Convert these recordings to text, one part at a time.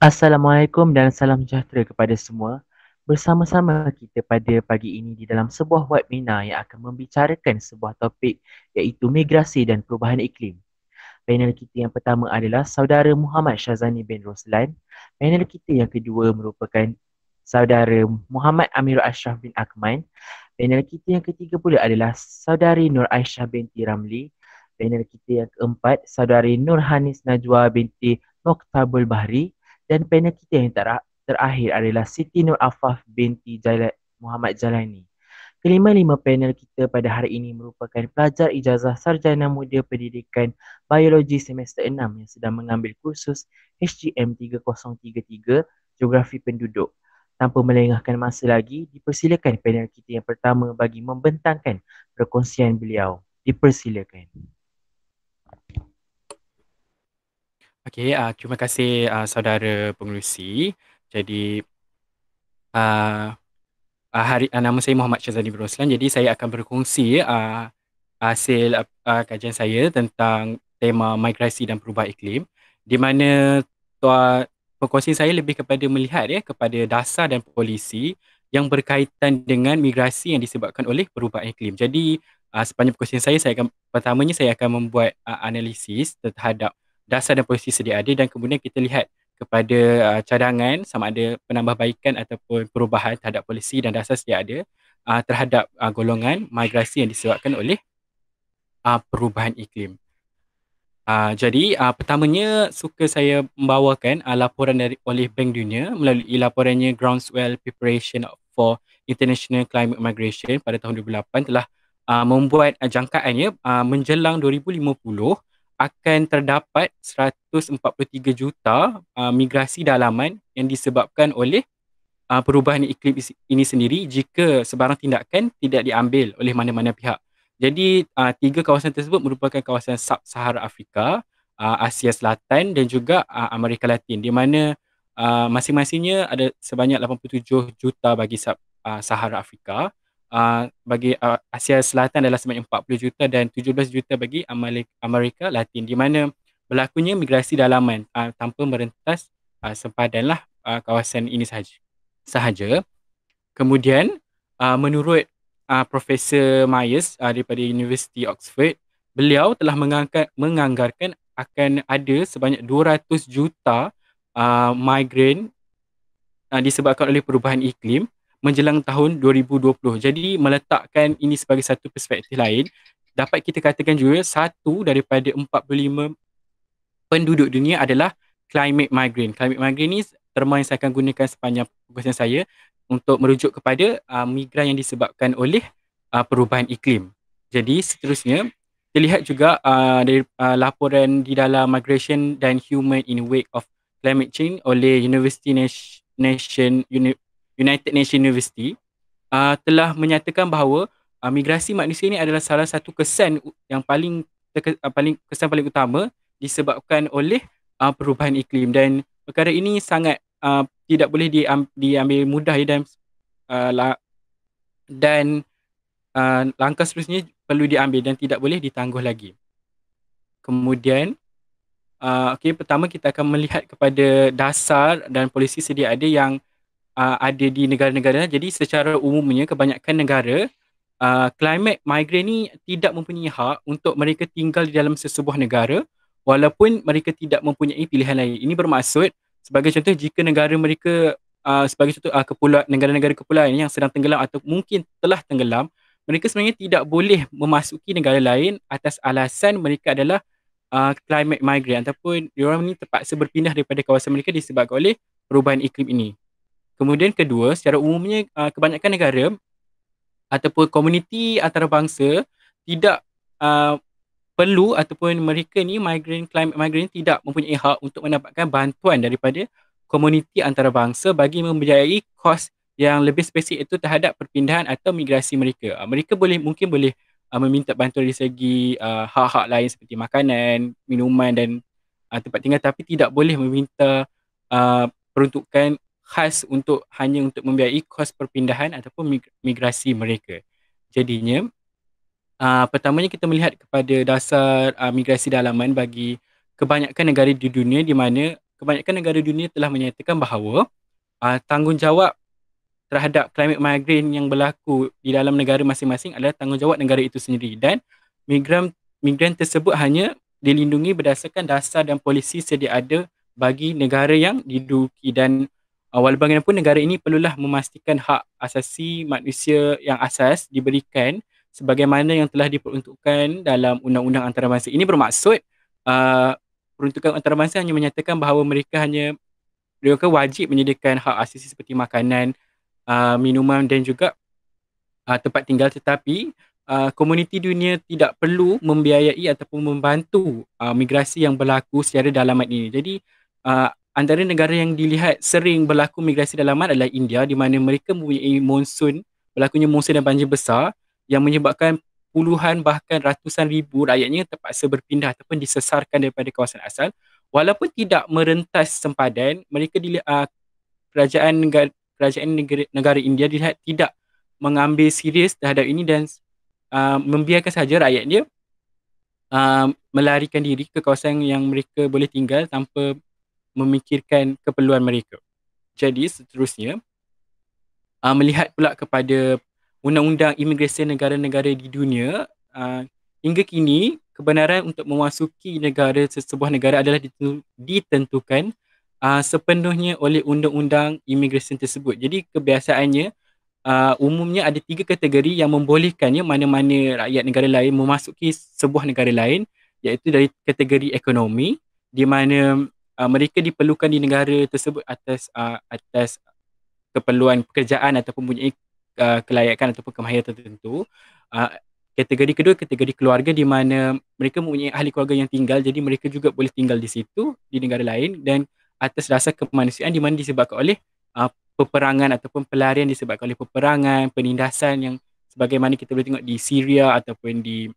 Assalamualaikum dan salam sejahtera kepada semua. Bersama-sama kita pada pagi ini di dalam sebuah webinar yang akan membicarakan sebuah topik iaitu migrasi dan perubahan iklim. Panel kita yang pertama adalah Saudara Muhammad Syazani bin Roslan. Panel kita yang kedua merupakan Saudara Muhammad Amirul Ashraf bin Akman. Panel kita yang ketiga pula adalah Saudari Nur Aisyah binti Ramli. Panel kita yang keempat, Saudari Nur Hanis Najwa binti Moktabul Bahri. Dan panel kita yang terakhir adalah Siti Nur Afaf binti Muhammad Jalani. Kelima-lima panel kita pada hari ini merupakan pelajar ijazah Sarjana Muda Pendidikan Biologi semester 6 yang sedang mengambil kursus HGM 3033 Geografi Penduduk. Tanpa melengahkan masa lagi, dipersilakan panel kita yang pertama bagi membentangkan perkongsian beliau. Dipersilakan. Okey, terima kasih saudara pengerusi. Jadi uh, nama saya Muhammad Syazali bin Roslan. Jadi saya akan berkongsi hasil kajian saya tentang tema migrasi dan perubahan iklim, di mana perkongsian saya lebih kepada melihat kepada dasar dan polisi yang berkaitan dengan migrasi yang disebabkan oleh perubahan iklim. Jadi sepanjang perkongsian pertamanya saya akan membuat analisis terhadap dasar dan polisi sedia ada, dan kemudian kita lihat kepada cadangan sama ada penambahbaikan ataupun perubahan terhadap polisi dan dasar sedia ada terhadap golongan migrasi yang disebabkan oleh perubahan iklim. Jadi pertamanya suka saya membawakan laporan oleh Bank Dunia melalui laporannya Groundswell Preparation for International Climate Migration pada tahun 2008 telah membuat jangkaannya menjelang 2050 akan terdapat 143 juta migrasi dalaman yang disebabkan oleh perubahan iklim ini sendiri jika sebarang tindakan tidak diambil oleh mana-mana pihak. Jadi tiga kawasan tersebut merupakan kawasan Sub-Sahara Afrika, Asia Selatan dan juga Amerika Latin, di mana masing-masingnya ada sebanyak 87 juta bagi Sub-Sahara Afrika, bagi Asia Selatan adalah sebanyak 40 juta dan 17 juta bagi Amerika Latin, di mana berlakunya migrasi dalaman tanpa merentas sempadanlah kawasan ini sahaja. Kemudian menurut Profesor Myers daripada University Oxford, beliau telah menganggarkan akan ada sebanyak 200 juta migran disebabkan oleh perubahan iklim menjelang tahun 2020. Jadi meletakkan ini sebagai satu perspektif lain, dapat kita katakan juga satu daripada 45 penduduk dunia adalah climate migrant. Climate migrant ni terma yang saya akan gunakan sepanjang perkongsian saya untuk merujuk kepada migran yang disebabkan oleh perubahan iklim. Jadi seterusnya, kita lihat juga dari laporan di dalam Migration dan Human in Wake of Climate Change oleh United Nations University telah menyatakan bahawa migrasi manusia ini adalah salah satu kesan yang paling utama disebabkan oleh perubahan iklim, dan perkara ini sangat tidak boleh diambil mudah dan langkah seterusnya perlu diambil dan tidak boleh ditangguh lagi. Kemudian pertama kita akan melihat kepada dasar dan polisi sedia ada yang ada di negara-negara. Jadi secara umumnya kebanyakan negara climate migrant ni tidak mempunyai hak untuk mereka tinggal di dalam sesebuah negara walaupun mereka tidak mempunyai pilihan lain. Ini bermaksud, sebagai contoh, jika negara mereka sebagai contoh negara-negara kepulauan yang sedang tenggelam atau mungkin telah tenggelam, mereka sebenarnya tidak boleh memasuki negara lain atas alasan mereka adalah climate migrant, ataupun diorang ni terpaksa berpindah daripada kawasan mereka disebabkan oleh perubahan iklim ini. Kemudian kedua, secara umumnya kebanyakan negara ataupun komuniti antarabangsa tidak perlu, ataupun mereka ni climate migrant tidak mempunyai hak untuk mendapatkan bantuan daripada komuniti antarabangsa bagi membiayai kos yang lebih spesifik itu terhadap perpindahan atau migrasi mereka. Mereka mungkin boleh meminta bantuan dari segi hak-hak lain seperti makanan, minuman dan tempat tinggal, tapi tidak boleh meminta peruntukan khas hanya untuk membiayai kos perpindahan ataupun migrasi mereka. Jadinya pertamanya kita melihat kepada dasar migrasi dalaman bagi kebanyakan negara di dunia, di mana kebanyakan negara dunia telah menyatakan bahawa tanggungjawab terhadap climate migrant yang berlaku di dalam negara masing-masing adalah tanggungjawab negara itu sendiri, dan migran tersebut hanya dilindungi berdasarkan dasar dan polisi sedia ada bagi negara yang diduduki. Dan walau bagaimanapun negara ini perlulah memastikan hak asasi manusia yang asas diberikan sebagaimana yang telah diperuntukkan dalam undang-undang antarabangsa. Ini bermaksud uh, peruntukan antarabangsa hanya menyatakan bahawa mereka wajib menyediakan hak asasi seperti makanan, minuman dan juga tempat tinggal, tetapi komuniti dunia tidak perlu membiayai ataupun membantu migrasi yang berlaku secara dalaman ini. Jadi antara negara yang dilihat sering berlaku migrasi dalaman adalah India, di mana mereka mempunyai berlakunya monsun dan banjir besar yang menyebabkan puluhan bahkan ratusan ribu rakyatnya terpaksa berpindah ataupun disesarkan daripada kawasan asal. Walaupun tidak merentas sempadan, kerajaan negara India dilihat tidak mengambil serius terhadap ini dan membiarkan sahaja rakyat dia melarikan diri ke kawasan yang mereka boleh tinggal tanpa memikirkan keperluan mereka. Jadi seterusnya, melihat pula kepada undang-undang imigresen negara-negara di dunia, hingga kini kebenaran untuk memasuki sebuah negara adalah ditentukan sepenuhnya oleh undang-undang imigresen tersebut. Jadi kebiasaannya umumnya ada 3 kategori yang membolehkannya mana-mana rakyat negara lain memasuki sebuah negara lain, iaitu dari kategori ekonomi, di mana mereka diperlukan di negara tersebut atas keperluan pekerjaan ataupun mempunyai kelayakan ataupun kemahiran tertentu. Kategori kedua, kategori keluarga, di mana mereka mempunyai ahli keluarga yang tinggal, jadi mereka juga boleh tinggal di situ di negara lain, dan atas dasar kemanusiaan di mana disebabkan oleh peperangan ataupun pelarian disebabkan oleh peperangan, penindasan yang sebagaimana kita boleh tengok di Syria ataupun di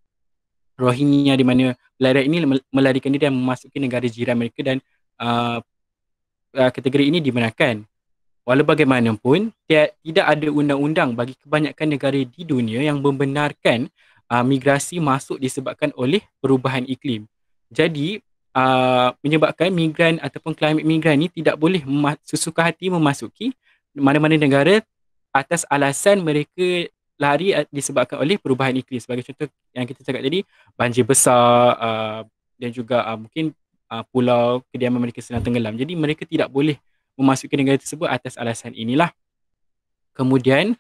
Rohingya, di mana pelarian ini melarikan diri dan memasuki negara jiran mereka, dan kategori ini dibenarkan. Walau bagaimanapun, tidak ada undang-undang bagi kebanyakan negara di dunia yang membenarkan migrasi masuk disebabkan oleh perubahan iklim. Jadi, menyebabkan migran ataupun climate migran ini tidak boleh sesuka hati memasuki mana-mana negara atas alasan mereka lari disebabkan oleh perubahan iklim. Sebagai contoh yang kita cakap tadi, banjir besar dan juga mungkin pulau kediaman mereka sedang tenggelam. Jadi mereka tidak boleh memasuki negara tersebut atas alasan inilah. Kemudian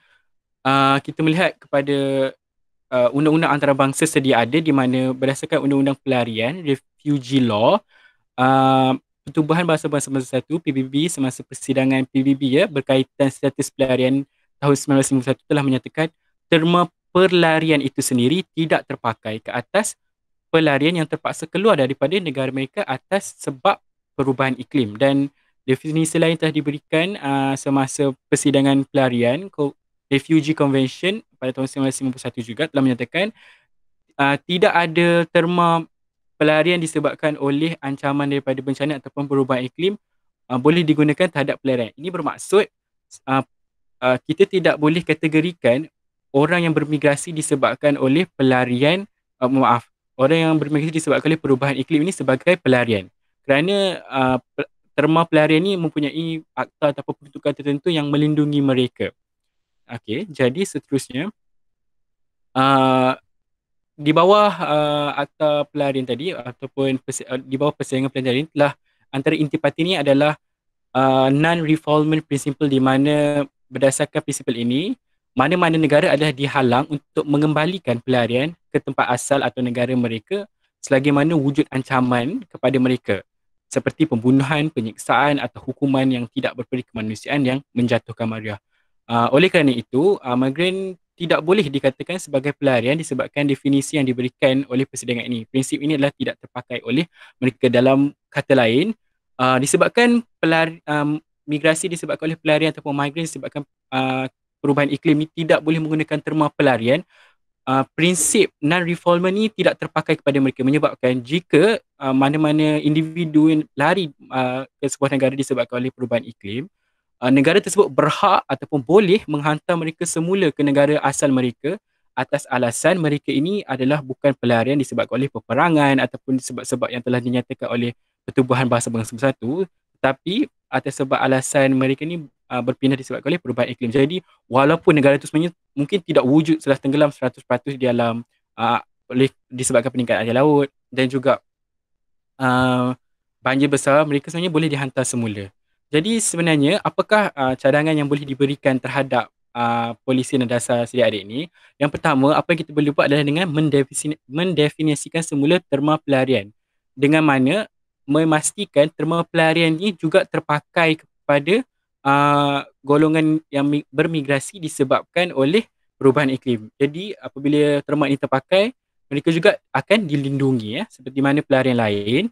kita melihat kepada undang-undang antarabangsa sedia ada, di mana berdasarkan undang-undang pelarian, Refugee Law, Pertubuhan Bahasa-Bahasa Bersatu PBB semasa persidangan PBB berkaitan status pelarian tahun 1951 telah menyatakan terma pelarian itu sendiri tidak terpakai ke atas pelarian yang terpaksa keluar daripada negara mereka atas sebab perubahan iklim. Dan definisi lain telah diberikan semasa persidangan pelarian. Refugee Convention pada tahun 1951 juga telah menyatakan tidak ada terma pelarian disebabkan oleh ancaman daripada bencana ataupun perubahan iklim boleh digunakan terhadap pelarian. Ini bermaksud kita tidak boleh kategorikan orang yang bermigrasi disebabkan oleh orang yang bermigrasi disebabkan oleh perubahan iklim ini sebagai pelarian. Kerana terma pelarian ini mempunyai akta ataupun peruntukan tertentu yang melindungi mereka. Okey, jadi seterusnya di bawah akta pelarian tadi ataupun di bawah persaingan pelarian telah antara intipati ini adalah non-refoulement principle, di mana berdasarkan prinsipal ini mana-mana negara adalah dihalang untuk mengembalikan pelarian ke tempat asal atau negara mereka selagi mana wujud ancaman kepada mereka, seperti pembunuhan, penyiksaan atau hukuman yang tidak berperi kemanusiaan yang menjatuhkan maruah. Oleh kerana itu, migran tidak boleh dikatakan sebagai pelarian disebabkan definisi yang diberikan oleh persidangan ini. Prinsip ini adalah tidak terpakai oleh mereka. Dalam kata lain, disebabkan migrasi disebabkan oleh pelarian ataupun migran disebabkan perubahan iklim ini tidak boleh menggunakan terma pelarian. Prinsip non-refoulement ini tidak terpakai kepada mereka, menyebabkan jika mana-mana individu yang lari ke sebuah negara disebabkan oleh perubahan iklim, negara tersebut berhak ataupun boleh menghantar mereka semula ke negara asal mereka atas alasan mereka ini adalah bukan pelarian disebabkan oleh peperangan ataupun sebab-sebab yang telah dinyatakan oleh Pertubuhan Bahasa Bangsa Bersatu, tetapi atas sebab alasan mereka ni berpindah disebabkan oleh perubahan iklim. Jadi walaupun negara itu sebenarnya mungkin tidak wujud setelah tenggelam 100% di dalam oleh disebabkan peningkatan air laut dan juga uh, banjir besar, mereka sebenarnya boleh dihantar semula. Jadi sebenarnya apakah cadangan yang boleh diberikan terhadap polisi dan dasar sedia ada ini? Yang pertama, apa yang kita boleh buat adalah dengan mendefinisikan semula terma pelarian. Dengan mana memastikan terma pelarian ini juga terpakai kepada golongan yang bermigrasi disebabkan oleh perubahan iklim. Jadi apabila terma ini terpakai, mereka juga akan dilindungi seperti mana pelarian lain.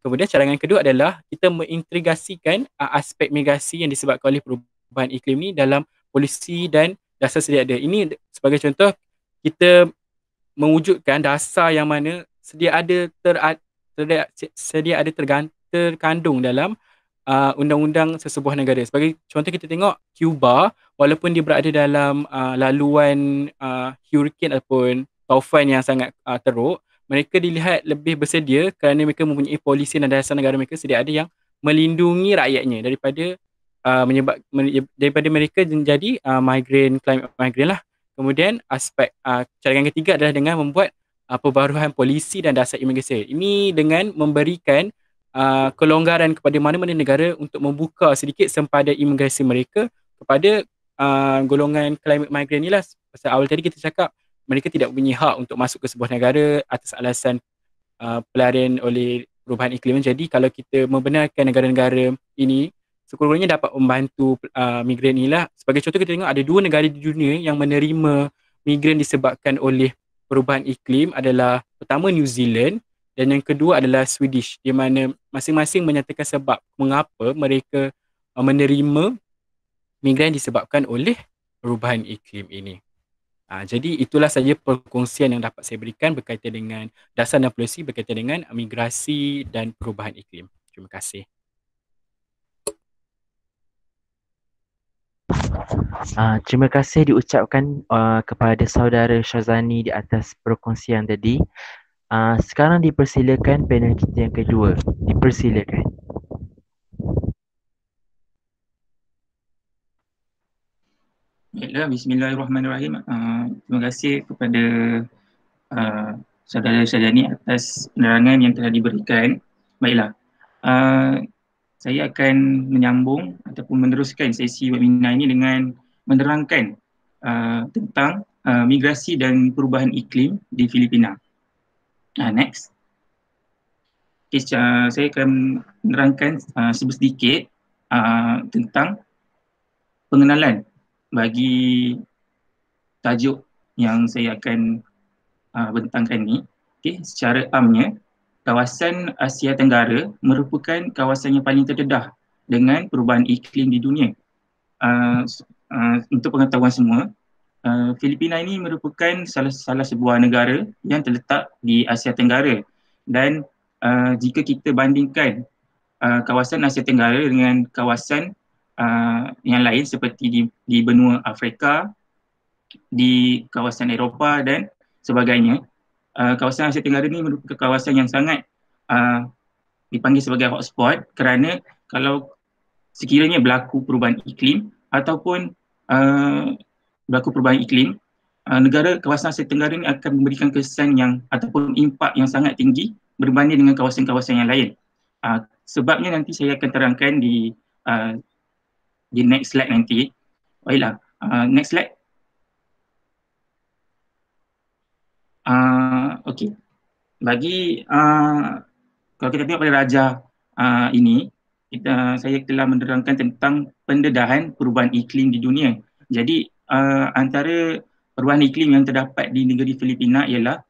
Kemudian cadangan kedua adalah kita mengintegrasikan aspek migrasi yang disebabkan oleh perubahan iklim ni dalam polisi dan dasar sedia ada. Ini sebagai contoh, kita mewujudkan dasar yang mana sedia ada terkandung dalam undang-undang sesebuah negara. Sebagai contoh, kita tengok Cuba, walaupun dia berada dalam laluan hurricane ataupun taufan yang sangat teruk, mereka dilihat lebih bersedia kerana mereka mempunyai polisi dan dasar negara mereka sedia ada yang melindungi rakyatnya daripada daripada mereka menjadi climate migrant lah. Kemudian aspek cadangan ketiga adalah dengan membuat perbaharuan polisi dan dasar imigrasi. Ini dengan memberikan kelonggaran kepada mana-mana negara untuk membuka sedikit sempadan imigrasi mereka kepada golongan climate migrant ni lah. Pasal awal tadi kita cakap mereka tidak punya hak untuk masuk ke sebuah negara atas alasan pelarian oleh perubahan iklim. Jadi kalau kita membenarkan negara-negara ini, sekurang-kurangnya dapat membantu migran inilah. Sebagai contoh, kita tengok ada 2 negara di dunia yang menerima migran disebabkan oleh perubahan iklim adalah pertama New Zealand dan yang kedua adalah Swedish, di mana masing-masing menyatakan sebab mengapa mereka menerima migran disebabkan oleh perubahan iklim ini. Jadi itulah saja perkongsian yang dapat saya berikan berkaitan dengan dasar dan polisi berkaitan dengan migrasi dan perubahan iklim. Terima kasih. Terima kasih diucapkan kepada saudara Syazani di atas perkongsian tadi. Sekarang dipersilakan panel kita yang kedua. Dipersilakan. Baiklah, bismillahirrahmanirrahim. Terima kasih kepada saudara Syazani atas penerangan yang telah diberikan. Baiklah, saya akan menyambung ataupun meneruskan sesi webinar ini dengan menerangkan tentang migrasi dan perubahan iklim di Filipina. Next. Okay, saya akan menerangkan sedikit tentang pengenalan bagi tajuk yang saya akan bentangkan ni. Okay, secara amnya, kawasan Asia Tenggara merupakan kawasan yang paling terdedah dengan perubahan iklim di dunia. Untuk pengetahuan semua, Filipina ini merupakan salah sebuah negara yang terletak di Asia Tenggara dan jika kita bandingkan kawasan Asia Tenggara dengan kawasan yang lain seperti di benua Afrika, di kawasan Eropah dan sebagainya, kawasan Asia Tenggara ini merupakan kawasan yang sangat dipanggil sebagai hotspot kerana kalau sekiranya berlaku perubahan iklim ataupun berlaku perubahan iklim, negara kawasan Asia Tenggara ini akan memberikan kesan yang ataupun impak yang sangat tinggi berbanding dengan kawasan-kawasan yang lain. Sebabnya nanti saya akan terangkan di next slide nanti. Baiklah, next slide. Okey. Bagi kalau kita tengok pada raja ini, saya telah menerangkan tentang pendedahan perubahan iklim di dunia. Jadi antara perubahan iklim yang terdapat di negeri Filipina ialah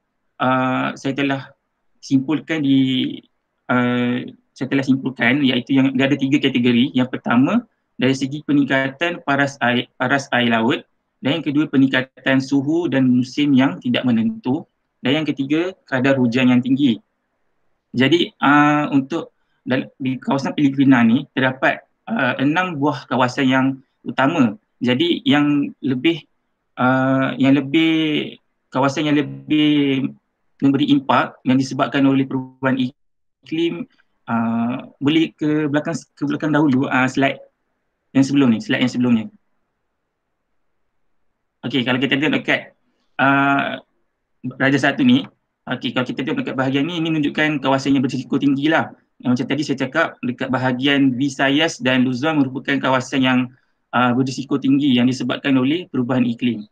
saya telah simpulkan iaitu yang dia ada 3 kategori. Yang pertama, dari segi peningkatan paras air laut, dan yang kedua peningkatan suhu dan musim yang tidak menentu, dan yang ketiga kadar hujan yang tinggi. Jadi untuk di kawasan Filipina ni terdapat 6 buah kawasan yang utama. Jadi kawasan yang lebih memberi impak yang disebabkan oleh perubahan iklim Boleh ke belakang dahulu slide yang sebelumnya. Okey, kalau kita tengok dekat Raja Satu ni, kalau kita tengok dekat bahagian ni, ini menunjukkan kawasan yang berisiko tinggi lah. Macam tadi saya cakap, dekat bahagian Visayas dan Luzon merupakan kawasan yang berisiko tinggi yang disebabkan oleh perubahan iklim.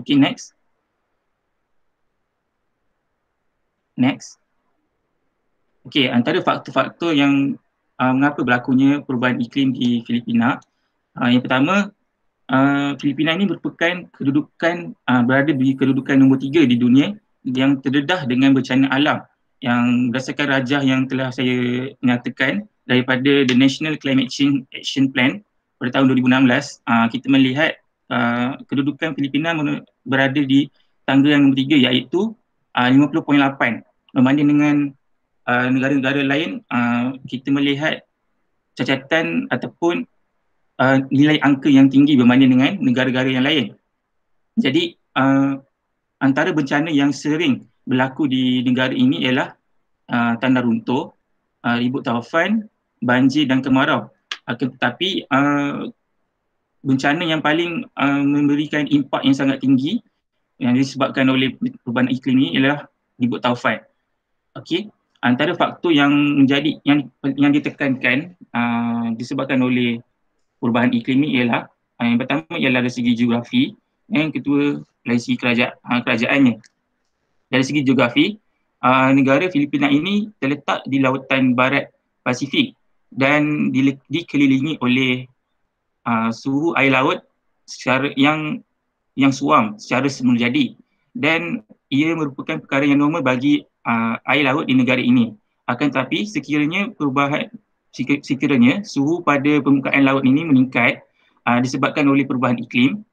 Okey, next. Okey, antara faktor-faktor yang mengapa berlakunya perubahan iklim di Filipina, yang pertama, Filipina ini merupakan berada di kedudukan nombor 3 di dunia yang terdedah dengan bencana alam, yang berdasarkan rajah yang telah saya nyatakan daripada The National Climate Change Action Plan pada tahun 2016, kita melihat kedudukan Filipina berada di tangga yang nombor 3, iaitu 50.8. Berbanding dengan negara-negara lain, kita melihat cacatan ataupun nilai angka yang tinggi berbanding dengan negara-negara yang lain. Jadi antara bencana yang sering berlaku di negara ini ialah tanah runtuh, ribut taufan, banjir dan kemarau. Tetapi bencana yang paling memberikan impak yang sangat tinggi yang disebabkan oleh perubahan iklim ini ialah ribut taufan. Okey, antara faktor yang menjadi yang ditekankan disebabkan oleh perubahan iklim ini ialah yang pertama ialah dari segi geografi, yang kedua dari segi kerajaannya. Dari segi geografi, negara Filipina ini terletak di lautan barat Pasifik dan dikelilingi oleh suhu air laut secara yang suam secara semula jadi, dan ia merupakan perkara yang normal bagi air laut di negara ini. Akan tetapi sekiranya suhu pada permukaan laut ini meningkat disebabkan oleh perubahan iklim,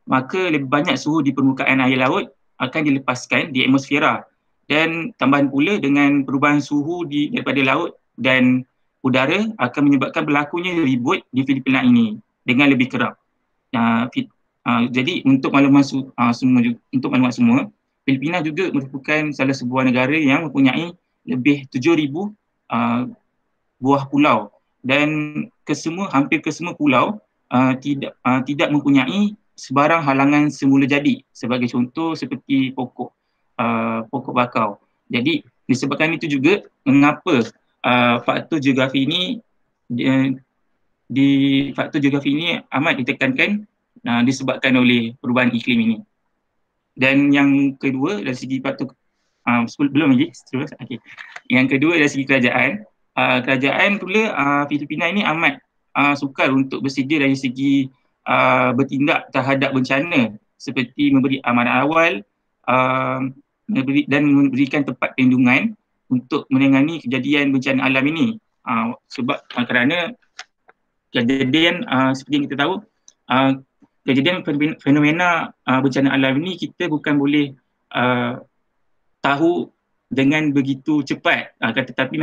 maka lebih banyak suhu di permukaan air laut akan dilepaskan di atmosfera, dan tambahan pula dengan perubahan suhu daripada laut dan udara akan menyebabkan berlakunya ribut di Filipina ini dengan lebih kerap. Jadi untuk maklumat semua, Filipina juga merupakan salah sebuah negara yang mempunyai lebih 7,000 buah pulau, dan hampir ke semua pulau tidak mempunyai sebarang halangan semula jadi, sebagai contoh seperti pokok bakau. Jadi disebabkan itu juga mengapa faktor geografi ini amat ditekankan disebabkan oleh perubahan iklim ini. Dan yang kedua dari segi faktor Yang kedua dari segi kerajaan pula, Filipina ini amat sukar untuk bersedia dari segi bertindak terhadap bencana, seperti memberi amaran awal dan memberikan tempat perlindungan untuk menangani kejadian bencana alam ini. Kerana kejadian seperti yang kita tahu, kejadian fenomena bencana alam ini kita bukan boleh tahu dengan begitu cepat. Tetapi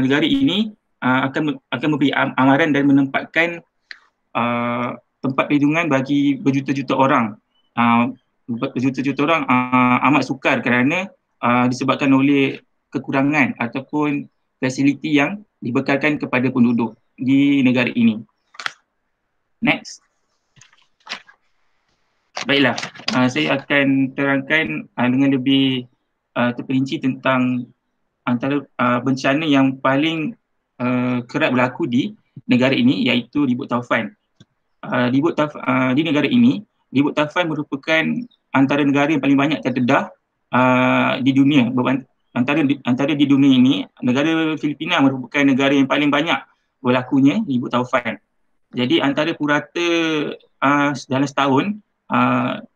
negara ini akan memberi amaran dan menempatkan tempat perlindungan bagi berjuta-juta orang. Berjuta-juta orang amat sukar kerana disebabkan oleh kekurangan ataupun fasiliti yang dibekalkan kepada penduduk di negara ini. Next. Baiklah, saya akan terangkan dengan lebih terperinci tentang antara bencana yang paling kerap berlaku di negara ini, iaitu ribut taufan. Di negara ini, ribut taufan merupakan antara negara yang paling banyak terdedah di dunia. Antara di dunia ini, negara Filipina merupakan negara yang paling banyak berlakunya ribut taufan. Jadi antara purata dalam setahun,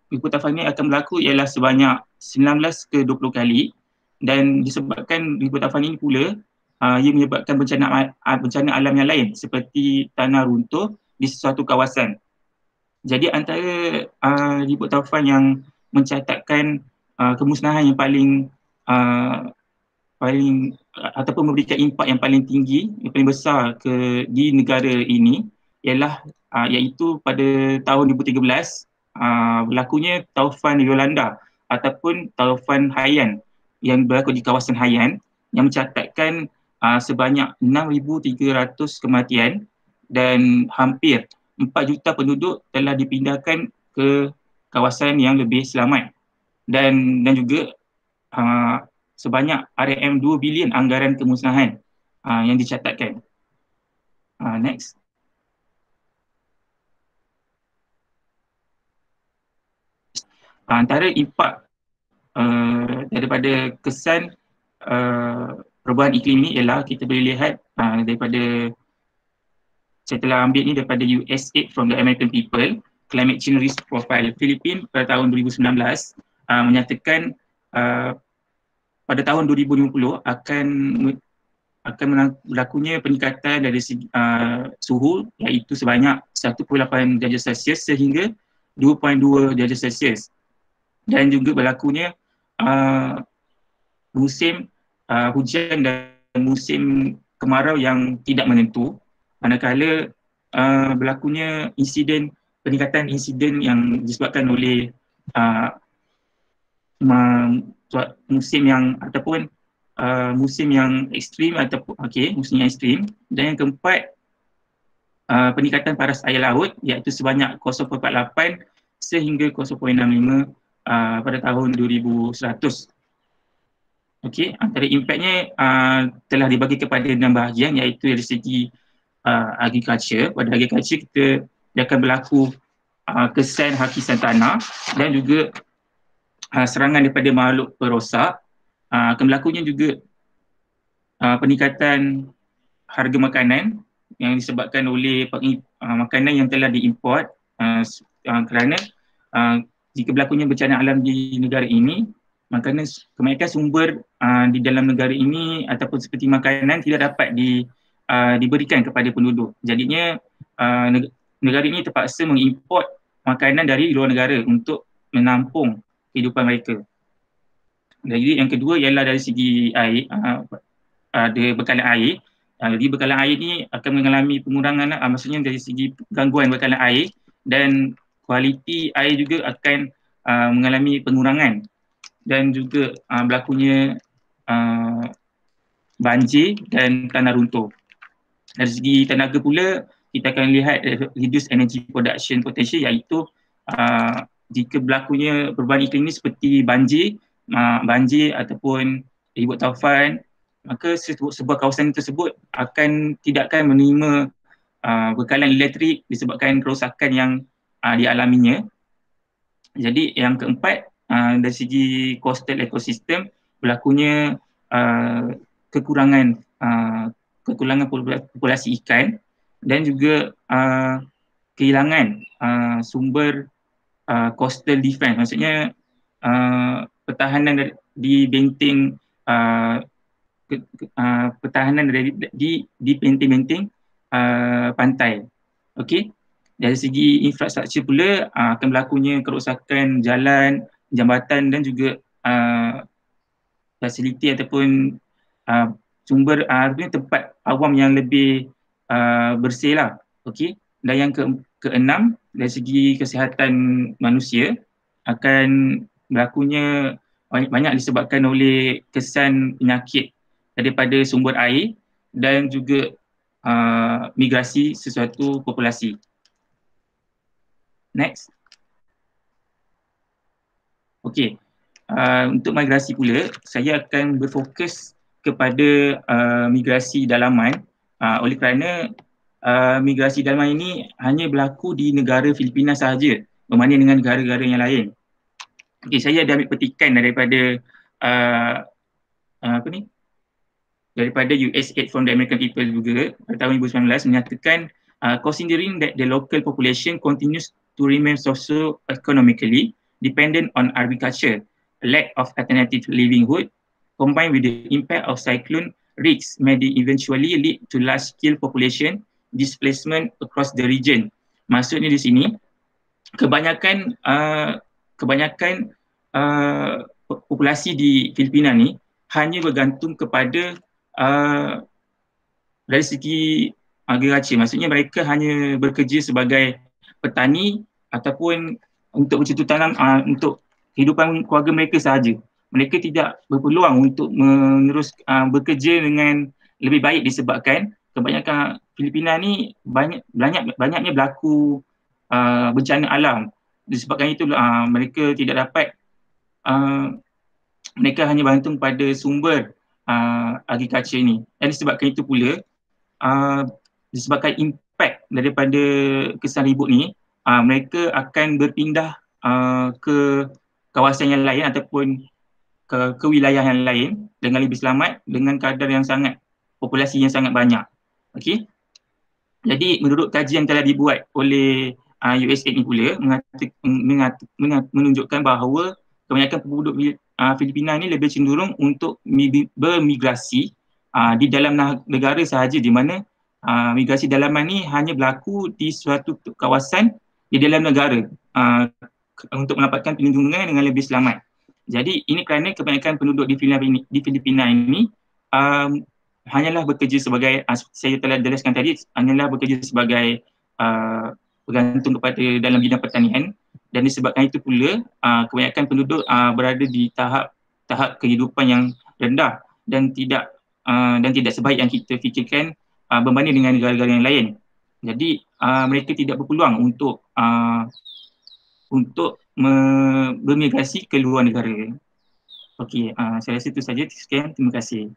ribut taufan ini akan berlaku ialah sebanyak 19 ke 20 kali, dan disebabkan ribut taufan ini pula ia menyebabkan bencana alam yang lain seperti tanah runtuh di sesuatu kawasan. Jadi antara ribut taufan yang mencatatkan kemusnahan yang paling ataupun memberikan impak yang paling tinggi, yang paling besar di negara ini ialah iaitu pada tahun 2013 berlakunya taufan Yolanda ataupun taufan Haiyan. yang berlaku di kawasan Haiyan yang mencatatkan sebanyak 6,300 kematian dan hampir 4 juta penduduk telah dipindahkan ke kawasan yang lebih selamat, dan juga sebanyak RM 2 bilion anggaran kemusnahan yang dicatatkan. Next. Antara impak daripada kesan perubahan iklim ni ialah kita boleh lihat daripada, saya telah ambil ni daripada USAID from the American People, Climate Change Risk Profile Philippines pada tahun 2019 menyatakan pada tahun 2050 akan berlakunya peningkatan dari segi suhu, iaitu sebanyak 1.8 darjah Celsius sehingga 2.2 darjah Celsius, dan juga berlakunya musim hujan dan musim kemarau yang tidak menentu, manakala berlakunya peningkatan insiden yang disebabkan oleh musim yang ekstrim ataupun musim yang ekstrim. Dan yang keempat, peningkatan paras air laut, iaitu sebanyak 0.48 sehingga 0.65 pada tahun 2100. Antara impaknya telah dibagi kepada 6 bahagian, iaitu dari segi agriculture. Pada agriculture dia akan berlaku kesan hakisan tanah dan juga serangan daripada makhluk perosak. Akan berlakunya juga peningkatan harga makanan yang disebabkan oleh makanan yang telah diimport, kerana jika berlakunya bencana alam di negara ini, makanan kebanyakan sumber di dalam negara ini ataupun seperti makanan tidak dapat diberikan kepada penduduk. Jadinya negara ini terpaksa mengimport makanan dari luar negara untuk menampung kehidupan mereka. Jadi yang kedua ialah dari segi air, ada bekalan air. Jadi bekalan air ni akan mengalami pengurangan, maksudnya dari segi gangguan bekalan air, dan kualiti air juga akan mengalami pengurangan, dan juga berlakunya banjir dan tanah runtuh. Dari segi tenaga pula, kita akan lihat reduce energy production potential, iaitu jika berlakunya perubahan iklim ini seperti banjir ataupun ribut taufan, maka sebuah kawasan tersebut tidak akan menerima bekalan elektrik disebabkan kerosakan yang dialaminya. Jadi yang keempat, dari segi coastal ecosystem, berlakunya kekurangan populasi ikan, dan juga kehilangan sumber coastal defense, maksudnya pertahanan di benteng pertahanan di benteng-benteng pantai. Dari segi infrastruktur pula, akan berlakunya kerosakan jalan, jambatan, dan juga fasiliti ataupun sumber tempat awam yang lebih bersih lah. Dan yang keenam, dari segi kesihatan manusia, akan berlakunya banyak disebabkan oleh kesan penyakit daripada sumber air dan juga migrasi sesuatu populasi. Next. Untuk migrasi pula, saya akan berfokus kepada migrasi dalaman, oleh kerana migrasi dalaman ini hanya berlaku di negara Filipina sahaja berbanding dengan negara-negara yang lain. Saya ada ambil petikan daripada daripada USAID from the American People juga pada tahun 2019, menyatakan considering that the local population continues to remain socio-economically dependent on agriculture, lack of alternative livelihood, combined with the impact of cyclone risks may eventually lead to large-scale population displacement across the region. Maksudnya di sini, kebanyakan populasi di Filipina ni hanya bergantung kepada dari segi agriculture, maksudnya mereka hanya bekerja sebagai petani ataupun untuk bercocok tanam untuk kehidupan keluarga mereka sahaja. mereka tidak berpeluang untuk bekerja dengan lebih baik disebabkan kebanyakan Filipina ni banyaknya berlaku bencana alam. Disebabkan itu mereka tidak dapat mereka hanya bergantung pada sumber agriculture ni. Dan disebabkan itu pula disebabkan impact daripada kesan ribut ni, mereka akan berpindah ke kawasan yang lain ataupun ke wilayah yang lain dengan lebih selamat dengan kadar yang sangat, populasi yang sangat banyak. Okey. Jadi menurut kajian yang telah dibuat oleh USAID ni pula menunjukkan bahawa kebanyakan penduduk Filipina ni lebih cenderung untuk bermigrasi di dalam negara sahaja, di mana migrasi dalaman ni hanya berlaku di suatu kawasan di dalam negara untuk mendapatkan perlindungan dengan lebih selamat. Jadi ini kerana kebanyakan penduduk di Filipina ini hanyalah bekerja sebagai, saya telah jelaskan tadi, hanyalah bekerja sebagai bergantung kepada dalam bidang pertanian, dan disebabkan itu pula kebanyakan penduduk berada di tahap kehidupan yang rendah dan tidak sebaik yang kita fikirkan berbanding dengan negara-negara yang lain. Jadi mereka tidak berpeluang untuk bermigrasi ke luar negara. Okey, saya rasa itu saja. Sekian, terima kasih.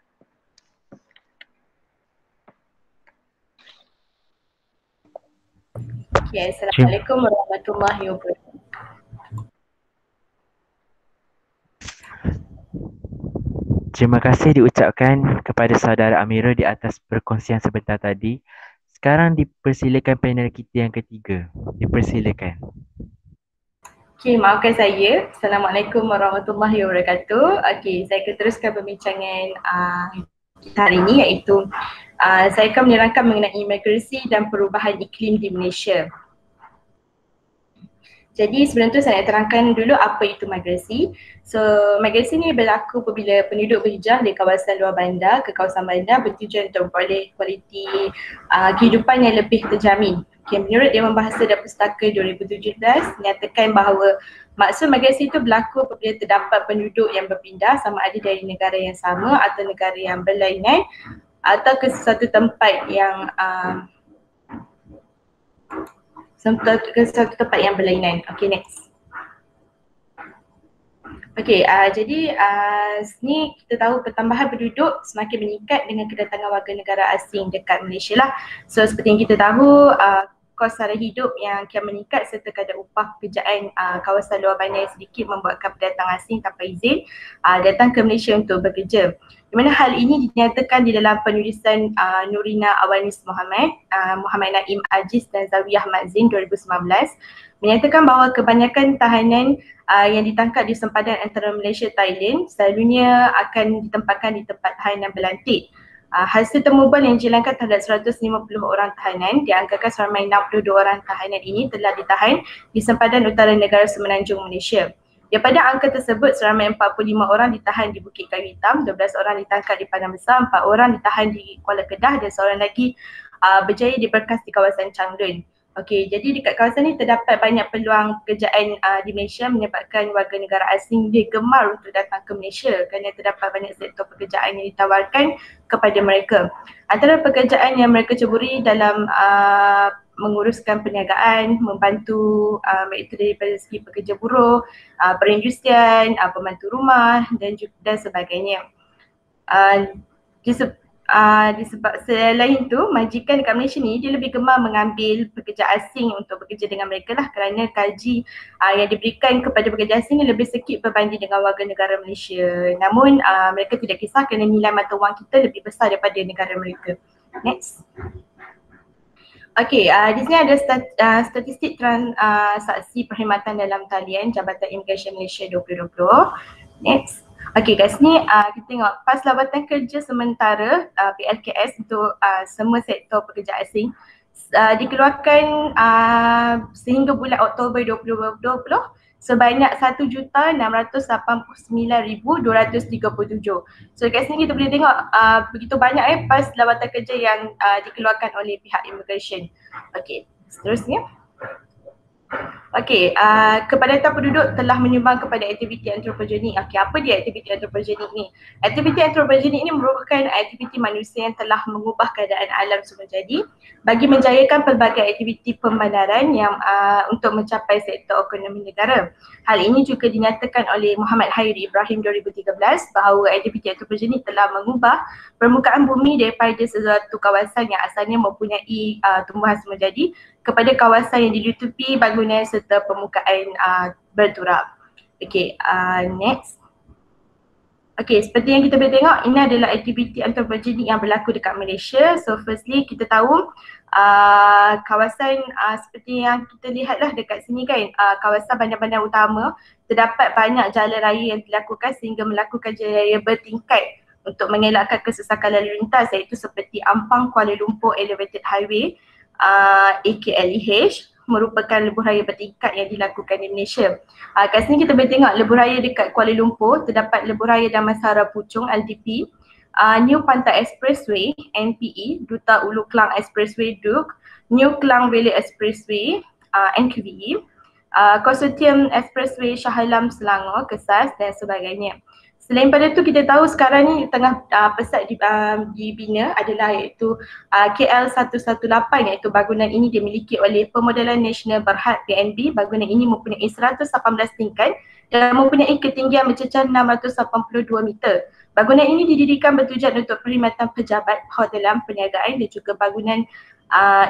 Okay, Assalamualaikum warahmatullahi wabarakatuh. Terima kasih diucapkan kepada saudara Amira di atas perkongsian sebentar tadi. Sekarang dipersilakan panel kita yang ketiga. Dipersilakan. Okay, maafkan saya. Assalamualaikum warahmatullahi wabarakatuh. Okay, saya akan teruskan perbincangan kita hari ini, iaitu saya akan menerangkan mengenai migrasi dan perubahan iklim di Malaysia. Jadi sebelum tu saya nak terangkan dulu apa itu migrasi. So migrasi ni berlaku apabila penduduk berhijrah dari kawasan luar bandar ke kawasan bandar bertujuan untuk memperoleh kualiti kehidupan yang lebih terjamin. Okay, menurut Dewan Bahasa dan Pustaka 2017 menyatakan bahawa maksud migrasi itu berlaku apabila terdapat penduduk yang berpindah sama ada dari negara yang sama atau negara yang berlainan atau ke sesuatu tempat yang berlainan. Okay, next. Okay, jadi ni kita tahu pertambahan penduduk semakin meningkat dengan kedatangan warga negara asing dekat Malaysia lah. So seperti yang kita tahu, kos sara hidup yang kian meningkat serta kadar upah pekerjaan kawasan luar bandar yang sedikit membuatkan pendatang asing tanpa izin datang ke Malaysia untuk bekerja. Di mana hal ini dinyatakan di dalam penulisan Nurina Awanis Muhammad, Muhammad Naim Aziz dan Zawiyah Mazin 2019 menyatakan bahawa kebanyakan tahanan yang ditangkap di sempadan antara Malaysia Thailand selalunya akan ditempatkan di tempat tahanan berlantik. Hasil temubal yang dijalankan terhadap 150 orang tahanan dianggarkan seramai 62 orang tahanan ini telah ditahan di sempadan utara negara Semenanjung Malaysia. Daripada angka tersebut, seramai 45 orang ditahan di Bukit Kayu Hitam, 12 orang ditangkap di Padang Besar, 4 orang ditahan di Kuala Kedah dan seorang lagi berjaya diberkas di kawasan Changlun. Okey, jadi dekat kawasan ni terdapat banyak peluang pekerjaan di Malaysia menyebabkan warga negara asing dia gemar untuk datang ke Malaysia kerana terdapat banyak sektor pekerjaan yang ditawarkan kepada mereka. Antara pekerjaan yang mereka ceburi dalam menguruskan perniagaan, membantu iaitu daripada segi pekerja buruh, perindustrian, pembantu rumah dan sebagainya. Selain itu, majikan dekat Malaysia ni dia lebih gemar mengambil pekerja asing untuk bekerja dengan mereka lah kerana gaji yang diberikan kepada pekerja asing ni lebih sikit berbanding dengan warga negara Malaysia. Namun mereka tidak kisah kerana nilai mata wang kita lebih besar daripada negara mereka. Next. Okey, di sini ada statistik transaksi perkhidmatan dalam talian Jabatan Imigresen Malaysia 2020. Next. Okey guys, ni kita tengok pas lawatan kerja sementara PLKS untuk semua sektor pekerja asing dikeluarkan sehingga bulan Oktober 2020 sebanyak 1,689,237. So kat sini kita boleh tengok begitu banyak pas lawatan kerja yang dikeluarkan oleh pihak immigration. Okey, seterusnya. Okey, kepadatan penduduk telah menyumbang kepada aktiviti antropogenik. Okey, apa dia aktiviti antropogenik ni? Aktiviti antropogenik ini merupakan aktiviti manusia yang telah mengubah keadaan alam semula jadi bagi menjayakan pelbagai aktiviti pembandaran yang untuk mencapai sektor ekonomi negara. Hal ini juga dinyatakan oleh Muhammad Hayri Ibrahim 2013 bahawa aktiviti antropogenik telah mengubah permukaan bumi daripada sesuatu kawasan yang asalnya mempunyai tumbuhan semula jadi kepada kawasan yang ditutupi bangunan serta permukaan berturap. Okay, next. Okay, seperti yang kita boleh tengok, ini adalah aktiviti antropogenik yang berlaku dekat Malaysia. So firstly, kita tahu kawasan seperti yang kita lihatlah dekat sini kan, kawasan bandar-bandar utama, terdapat banyak jalan raya yang dilakukan sehingga melakukan jalan raya bertingkat untuk mengelakkan kesesakan lalu lintas, iaitu seperti Ampang Kuala Lumpur Elevated Highway, AKLEH, merupakan lebuh raya bertingkat yang dilakukan di Malaysia. Kat sini kita boleh tengok lebuh raya dekat Kuala Lumpur, terdapat lebuh raya Damansara Puchong LDP, New Pantai Expressway NPE, Duta Ulu Klang Expressway DUK, New Klang Valley Expressway NKVE, Konsortium Expressway Shah Alam Selangor KESAS dan sebagainya. Selain pada tu, kita tahu sekarang ni tengah pesat dibina adalah iaitu KL 118, iaitu bangunan ini dimiliki oleh Pemodelan Nasional Berhad PNB. Bangunan ini mempunyai 118 tingkat dan mempunyai ketinggian mencecah 682 meter. Bangunan ini didirikan bertujuan untuk perkhidmatan pejabat, hotelan, perniagaan dan juga bangunan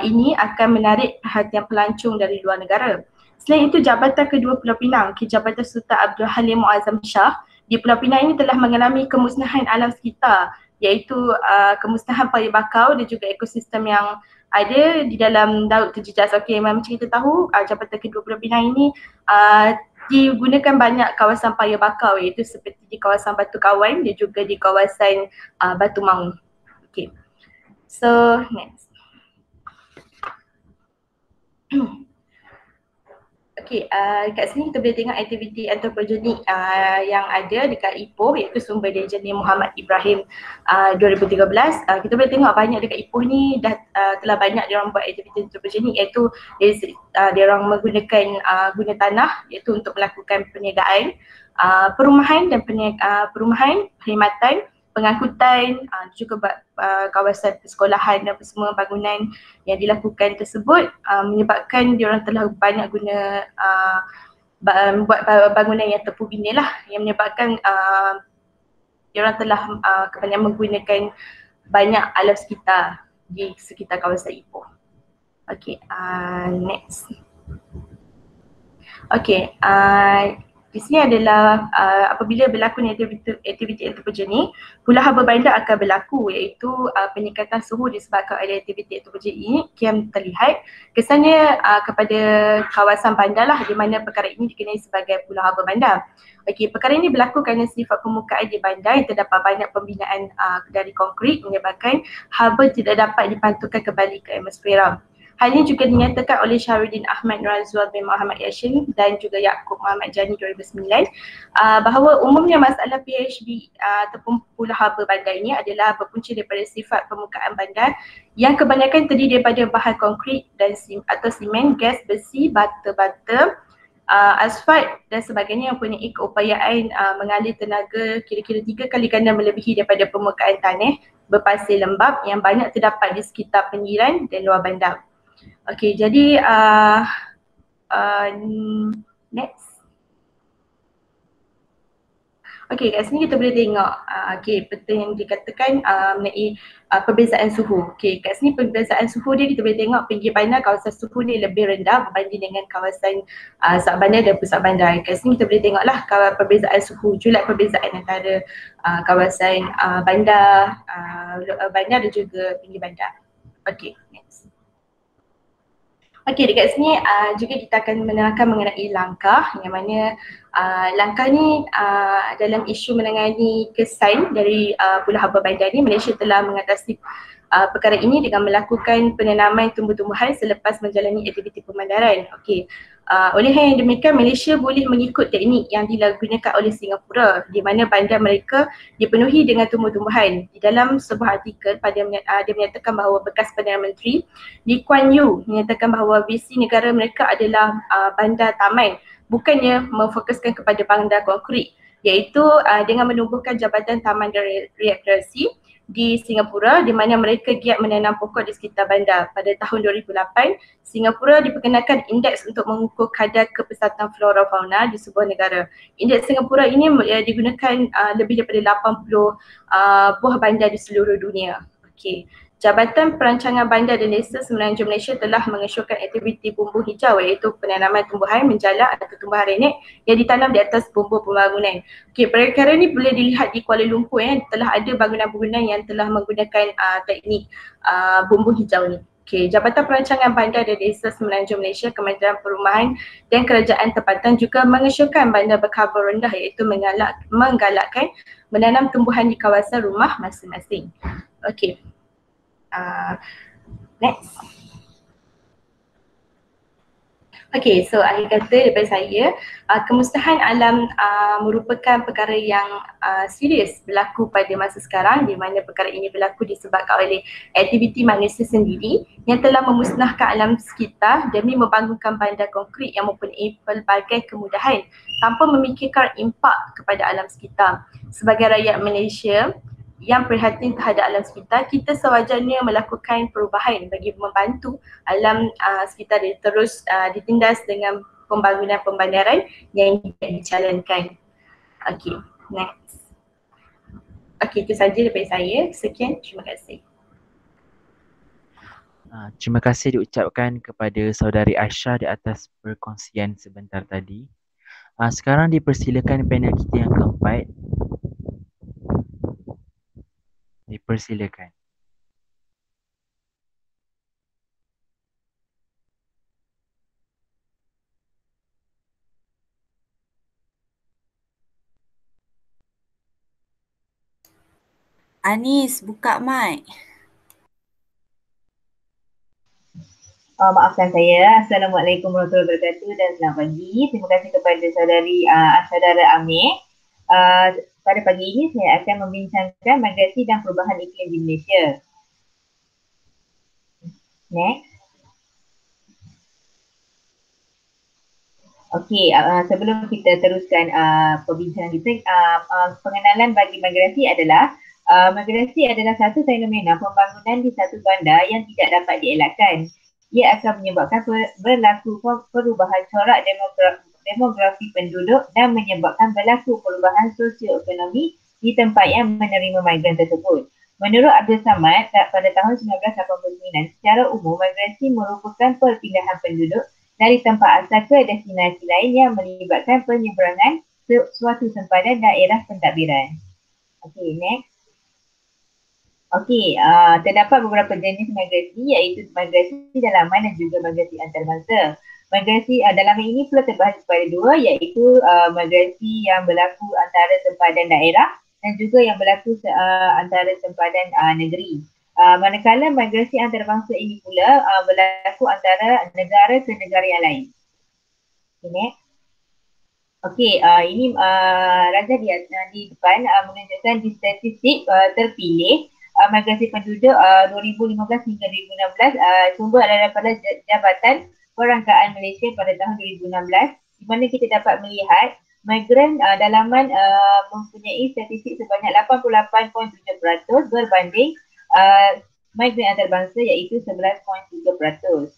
ini akan menarik perhatian pelancong dari luar negara. Selain itu, Jabatan Kedua Pulau Pinang, Jabatan Sultan Abdul Halim Muazzam Shah di Pulau Pinang ini telah mengalami kemusnahan alam sekitar, iaitu kemusnahan paya bakau dan juga ekosistem yang ada di dalam laut terjejas. Okey, macam kita tahu, Jabatan Kedua Pulau Pinang ini digunakan banyak kawasan paya bakau, iaitu seperti di kawasan Batu Kawan dan juga di kawasan Batu Maung. Okey, so next. Okey, kat sini kita boleh tengok aktiviti antropogenik yang ada dekat Ipoh, iaitu Sumber Daya Jenis Muhammad Ibrahim 2013. Kita boleh tengok banyak dekat Ipoh ni dah telah banyak diorang buat aktiviti antropogenik, iaitu diorang menggunakan guna tanah iaitu untuk melakukan perniagaan, perumahan dan perumahan, perkhidmatan, pengangkutan, juga kawasan persekolahan dan semua bangunan yang dilakukan tersebut menyebabkan diorang telah banyak guna buat bangunan yang terpu bina lah, yang menyebabkan diorang telah kebanyakan menggunakan banyak alam sekitar di sekitar kawasan Ipoh. Okay, next. Okay, di sini adalah apabila berlaku aktiviti antropogenik, pula haba bandar akan berlaku, iaitu peningkatan suhu disebabkan oleh aktiviti antropogenik yang terlihat kesannya kepada kawasan bandar lah, di mana perkara ini dikenali sebagai pula haba bandar. Okey, perkara ini berlaku kerana sifat permukaan di bandar yang terdapat banyak pembinaan dari konkrit menyebabkan haba tidak dapat dipantulkan kembali ke atmosfera. Hal ini juga dinyatakan oleh Syahrudin Ahmad Razwan bin Muhammad Yashin dan juga Yaakob Muhammad Jani 2009 bahawa umumnya masalah PHB ataupun pula haba bandar ini adalah berpunca daripada sifat permukaan bandar yang kebanyakan terdiri daripada bahan konkrit dan atau simen, gas, besi, bata, asfalt dan sebagainya yang mempunyai keupayaan mengalir tenaga kira-kira 3 kali ganda melebihi daripada permukaan tanah berpasir lembap yang banyak terdapat di sekitar pinggiran dan luar bandar. Okey, jadi next. Okey, kat sini kita boleh tengok okey, peta yang dikatakan mengenai perbezaan suhu. Okey, kat sini perbezaan suhu dia kita boleh tengok pinggir bandar kawasan suhu ni lebih rendah berbanding dengan kawasan sub bandar dan pusat bandar. Kat sini kita boleh tengoklah perbezaan suhu, julat perbezaan antara kawasan bandar dan juga pinggir bandar. Okey, next. Okey, dekat sini juga kita akan menerangkan mengenai langkah yang mana langkah ni dalam isu menangani kesan dari pula haba bandar ni. Malaysia telah mengatasi perkara ini dengan melakukan penanaman tumbuh-tumbuhan selepas menjalani aktiviti pemandaran. Okey, Oleh hal yang demikian, Malaysia boleh mengikut teknik yang digunakan oleh Singapura di mana bandar mereka dipenuhi dengan tumbuh-tumbuhan. Di dalam sebuah artikel dia menyatakan bahawa bekas Perdana Menteri Lee Kuan Yew menyatakan bahawa visi negara mereka adalah bandar taman, bukannya memfokuskan kepada bandar konkret, iaitu dengan menumbuhkan Jabatan Taman dan Rekreasi di Singapura di mana mereka giat menanam pokok di sekitar bandar. Pada tahun 2008, Singapura diperkenalkan indeks untuk mengukur kadar kepesatan flora fauna di sebuah negara. Indeks Singapura ini digunakan lebih daripada 80 buah bandar di seluruh dunia. Okey. Jabatan Perancangan Bandar dan Desa Semenanjung Malaysia telah mengesyorkan aktiviti bumbung hijau iaitu penanaman tumbuhan menjalak atau tumbuhan renek yang ditanam di atas bumbung pembangunan. Okey, perkara ini boleh dilihat di Kuala Lumpur telah ada bangunan-bangunan yang telah menggunakan teknik bumbung hijau ni. Okey, Jabatan Perancangan Bandar dan Desa Semenanjung Malaysia, Kementerian Perumahan dan Kerajaan Tempatan juga mengesyorkan bandar berkarbon rendah iaitu menggalakkan menanam tumbuhan di kawasan rumah masing-masing. Okey. Next. Okay, so akhir kata daripada saya, kemusnahan alam merupakan perkara yang serius berlaku pada masa sekarang di mana perkara ini berlaku disebabkan oleh aktiviti manusia sendiri yang telah memusnahkan alam sekitar demi membangunkan bandar konkret yang mempunyai pelbagai kemudahan tanpa memikirkan impak kepada alam sekitar. Sebagai rakyat Malaysia yang prihatin terhadap alam sekitar, kita sewajarnya melakukan perubahan bagi membantu alam sekitar terus ditindas dengan pembangunan pembandaran yang dijalankan. Okey, next. Okey, itu saja daripada saya. Sekian, terima kasih. Terima kasih diucapkan kepada saudari Aisyah di atas perkongsian sebentar tadi. Sekarang dipersilakan panel kita yang keempat. Dipersilakan. Anis, buka mic. Maafkan saya. Assalamualaikum warahmatullahi wabarakatuh dan selamat pagi. Terima kasih kepada saudara Amir. Pada pagi ini saya akan membincangkan migrasi dan perubahan iklim di Malaysia. Next. Okey, sebelum kita teruskan perbincangan kita, pengenalan bagi migrasi adalah migrasi adalah satu fenomena pembangunan di satu bandar yang tidak dapat dielakkan. Ia akan menyebabkan berlaku perubahan corak demografi penduduk dan menyebabkan berlaku perubahan sosioekonomi di tempat yang menerima migran tersebut. Menurut Abdul Samad, pada tahun 1989, secara umum migrasi merupakan perpindahan penduduk dari tempat asal ke destinasi lain yang melibatkan penyeberangan suatu sempadan daerah pentadbiran. Okey, next. Okey, terdapat beberapa jenis migrasi iaitu migrasi dalaman dan juga migrasi antarabangsa. Migrasi dalaman ini pula terbahagi kepada dua iaitu migrasi yang berlaku antara sempadan daerah dan juga yang berlaku antara sempadan negeri. Manakala migrasi antarabangsa ini pula berlaku antara negara ke negara yang lain. Okay, okey, ini Raja di depan menunjukkan di statistik terpilih migrasi penduduk 2015 hingga 2016 sumber adalah daripada Jabatan Perangkaan Malaysia pada tahun 2016 di mana kita dapat melihat migran dalaman mempunyai statistik sebanyak 88.7% berbanding migran antarabangsa iaitu 11.3%.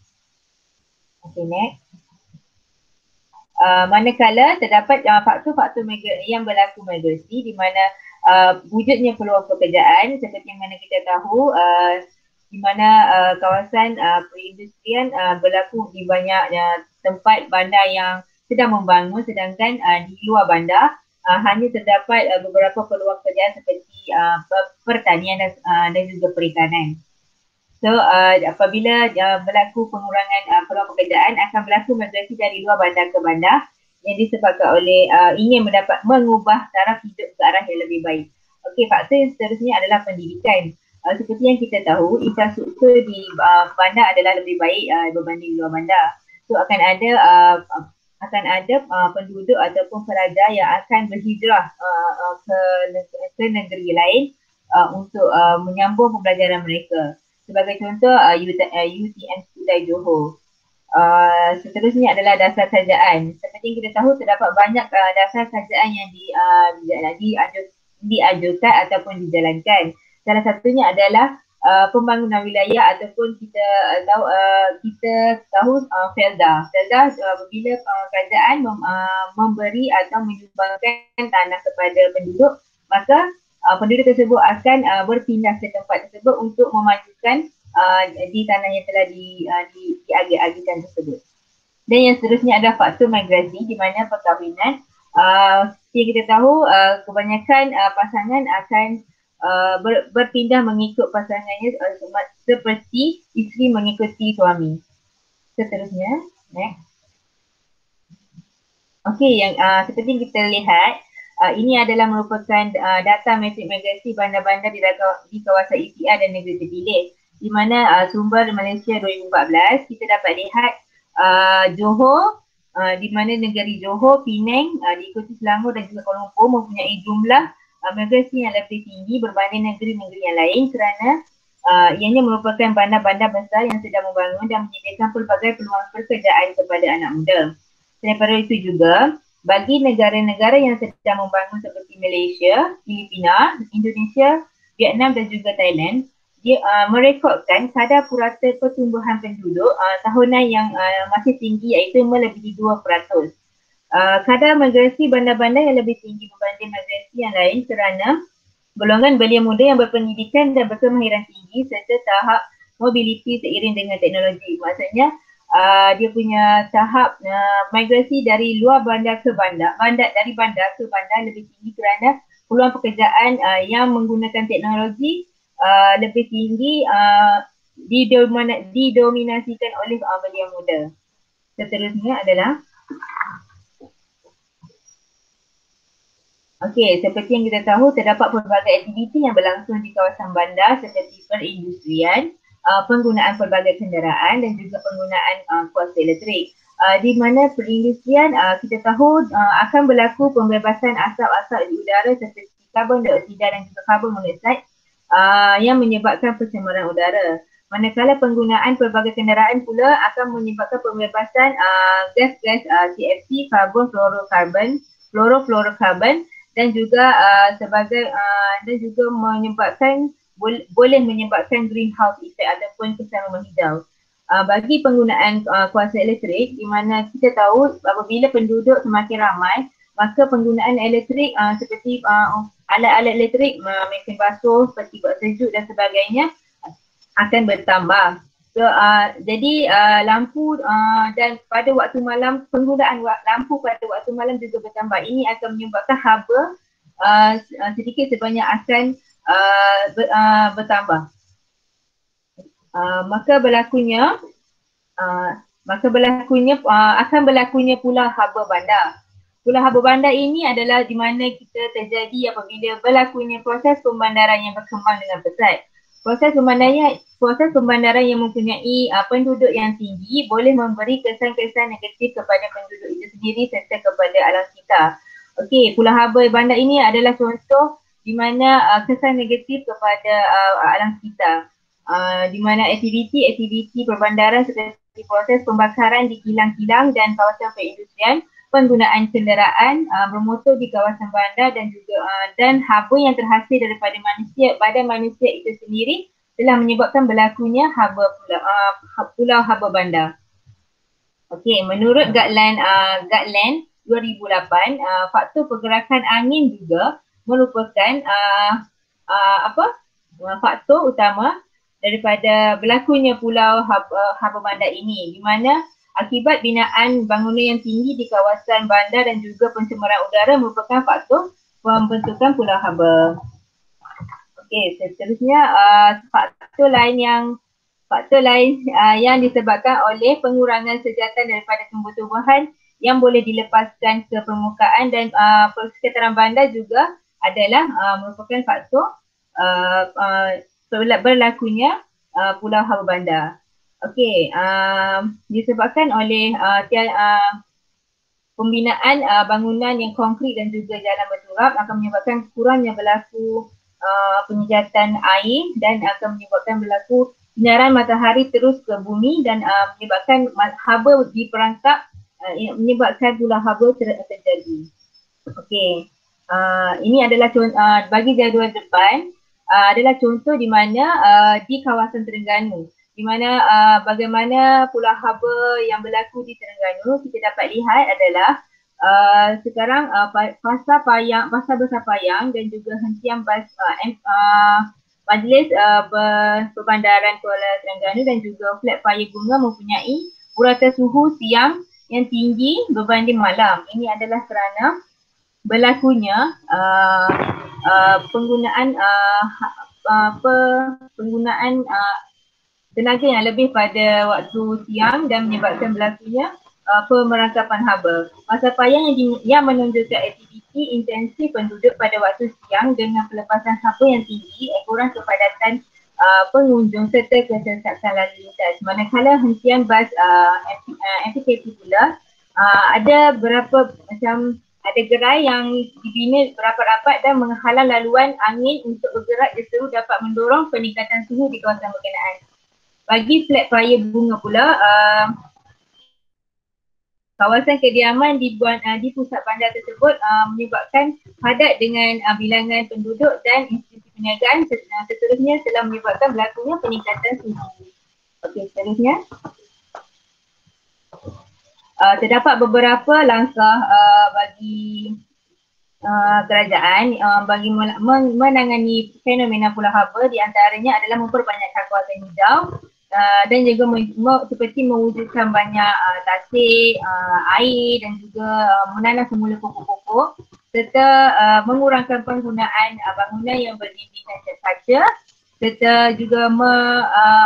Okay, next. Manakala terdapat faktor-faktor yang berlaku migrasi di mana wujudnya peluang pekerjaan seperti yang mana kita tahu di mana kawasan perindustrian berlaku di banyak tempat bandar yang sedang membangun sedangkan di luar bandar hanya terdapat beberapa peluang pekerjaan seperti pertanian dan juga perikanan. So apabila berlaku pengurangan peluang pekerjaan akan berlaku migrasi dari luar bandar ke bandar yang disebabkan oleh ingin mengubah taraf hidup ke arah yang lebih baik. Okey, faktor yang seterusnya adalah pendidikan. Seperti yang kita tahu, infrastruktur di bandar adalah lebih baik berbanding luar bandar. So akan ada penduduk ataupun pelajar yang akan berhijrah ke negeri lain untuk menyambung pembelajaran mereka. Sebagai contoh UTM Skudai Johor. Seterusnya adalah dasar kerajaan. Seperti yang kita tahu, terdapat banyak dasar kerajaan yang diajukan ataupun dijalankan. Salah satunya adalah pembangunan wilayah ataupun kita tahu Felda. Felda bila kerajaan memberi atau menyumbangkan tanah kepada penduduk, maka penduduk tersebut akan berpindah ke tempat tersebut untuk memajukan di tanah yang telah diagih-agihkan tersebut. Dan yang seterusnya adalah faktor migrasi, di mana perkahwinan. Seperti kita tahu, kebanyakan pasangan akan berpindah mengikut pasangannya seperti isteri mengikuti suami. Seterusnya, next. Okey, yang seperti yang kita lihat, ini adalah merupakan data metrik migrasi bandar-bandar di kawasan ECR dan negeri terpilih, di mana sumber Malaysia 2014 kita dapat lihat Johor, di mana negeri Johor, Penang, diikuti Selangor dan juga Kuala Lumpur mempunyai jumlah migrasi yang lebih tinggi berbanding negeri-negeri yang lain kerana ianya merupakan bandar-bandar besar yang sedang membangun dan menyediakan pelbagai peluang pekerjaan kepada anak muda. Selain daripada itu juga, bagi negara-negara yang sedang membangun seperti Malaysia, Filipina, Indonesia, Vietnam dan juga Thailand, dia merekodkan kadar purata pertumbuhan penduduk tahunan yang masih tinggi, iaitu melebihi 2%. Kadar migrasi bandar-bandar yang lebih tinggi berbanding migrasi yang lain kerana golongan belia muda yang berpendidikan dan berkemahiran tinggi serta tahap mobiliti seiring dengan teknologi. Maksudnya dia punya tahap migrasi dari luar bandar ke bandar, dari bandar ke bandar lebih tinggi kerana peluang pekerjaan yang menggunakan teknologi lebih tinggi didominasikan oleh belia muda. Seterusnya adalah seperti yang kita tahu, terdapat pelbagai aktiviti yang berlangsung di kawasan bandar seperti perindustrian, penggunaan pelbagai kenderaan dan juga penggunaan kuasa elektrik. Di mana perindustrian kita tahu akan berlaku pembebasan asap-asap di udara seperti karbon dioksida dan juga karbon monoksida yang menyebabkan pencemaran udara. Manakala penggunaan pelbagai kenderaan pula akan menyebabkan pembebasan gas-gas CFC, karbon fluorokarbon dan juga dan juga boleh menyebabkan greenhouse effect ataupun kesan rumah hijau. Bagi penggunaan kuasa elektrik, di mana kita tahu apabila penduduk semakin ramai, maka penggunaan elektrik seperti alat-alat elektrik, mesin basuh, seperti buat sejuk dan sebagainya akan bertambah. So, jadi lampu dan pada waktu malam, penggunaan lampu pada waktu malam juga bertambah. Ini akan menyebabkan haba sedikit sebanyak akan bertambah. Maka berlakunya pulau haba bandar. Pulau haba bandar ini adalah di mana kita terjadi apabila berlakunya proses pembandaran yang berkembang dengan pesat. Proses pembandaran yang mempunyai penduduk yang tinggi boleh memberi kesan-kesan negatif kepada penduduk itu sendiri serta kepada alam sekitar. Okey, Pulau Haba Bandar ini adalah contoh di mana kesan negatif kepada alam sekitar. Di mana aktiviti perbandaran seperti proses pembakaran di kilang-kilang dan kawasan perindustrian, penggunaan kenderaan bermotor di kawasan bandar dan juga dan haba yang terhasil daripada badan manusia itu sendiri telah menyebabkan berlakunya pulau haba bandar. Okey, menurut Guideline 2008, faktor pergerakan angin juga merupakan faktor utama daripada berlakunya pulau haba bandar ini, di mana akibat binaan bangunan yang tinggi di kawasan bandar dan juga pencemaran udara merupakan faktor pembentukan pulau haba. Okey, seterusnya faktor lain yang disebabkan oleh pengurangan sejahteraan daripada tumbuh-tumbuhan yang boleh dilepaskan ke permukaan dan persekitaran bandar juga adalah merupakan faktor berlakunya pulau haba bandar. Okey, disebabkan oleh pembinaan bangunan yang konkrit dan juga jalan berturap akan menyebabkan kurangnya berlaku penyejatan air dan akan menyebabkan berlaku sinaran matahari terus ke bumi dan menyebabkan haba diperangkap, menyebabkan pula haba terjadi. Okey, ini adalah bagi jadual depan adalah contoh di mana di kawasan Terengganu, di mana bagaimana pula haba yang berlaku di Terengganu kita dapat lihat adalah sekarang Pasar Besar Payang dan juga hentian Majlis Perbandaran Kuala Terengganu dan juga Flat Fire Bunga mempunyai uratan suhu siang yang tinggi berbanding malam. Ini adalah kerana berlakunya penggunaan tenaga yang lebih pada waktu siang dan menyebabkan berlakunya pemerangkapan haba. Masa payang yang menunjukkan aktiviti intensif penduduk pada waktu siang dengan pelepasan haba yang tinggi, ekoran kepadatan pengunjung serta kesesakan lalu lintas. Manakala hentian bas MPKP pula ada beberapa macam ada gerai yang dibina berapat-rapat dan menghalang laluan angin untuk bergerak seru dapat mendorong peningkatan suhu di kawasan berkenaan. Bagi Flat Fire Bunga pula, kawasan kediaman di pusat bandar tersebut menyebabkan padat dengan bilangan penduduk dan institusi perniagaan, seterusnya telah menyebabkan berlakunya peningkatan suhu. Okey, seterusnya. Terdapat beberapa langkah bagi kerajaan bagi menangani fenomena pula haba, di antaranya adalah memperbanyakkan kawasan hijau dan juga seperti mewujudkan banyak tasik, air dan juga menanam semula pokok-pokok serta mengurangkan penggunaan bangunan yang berdinding dan kaca serta juga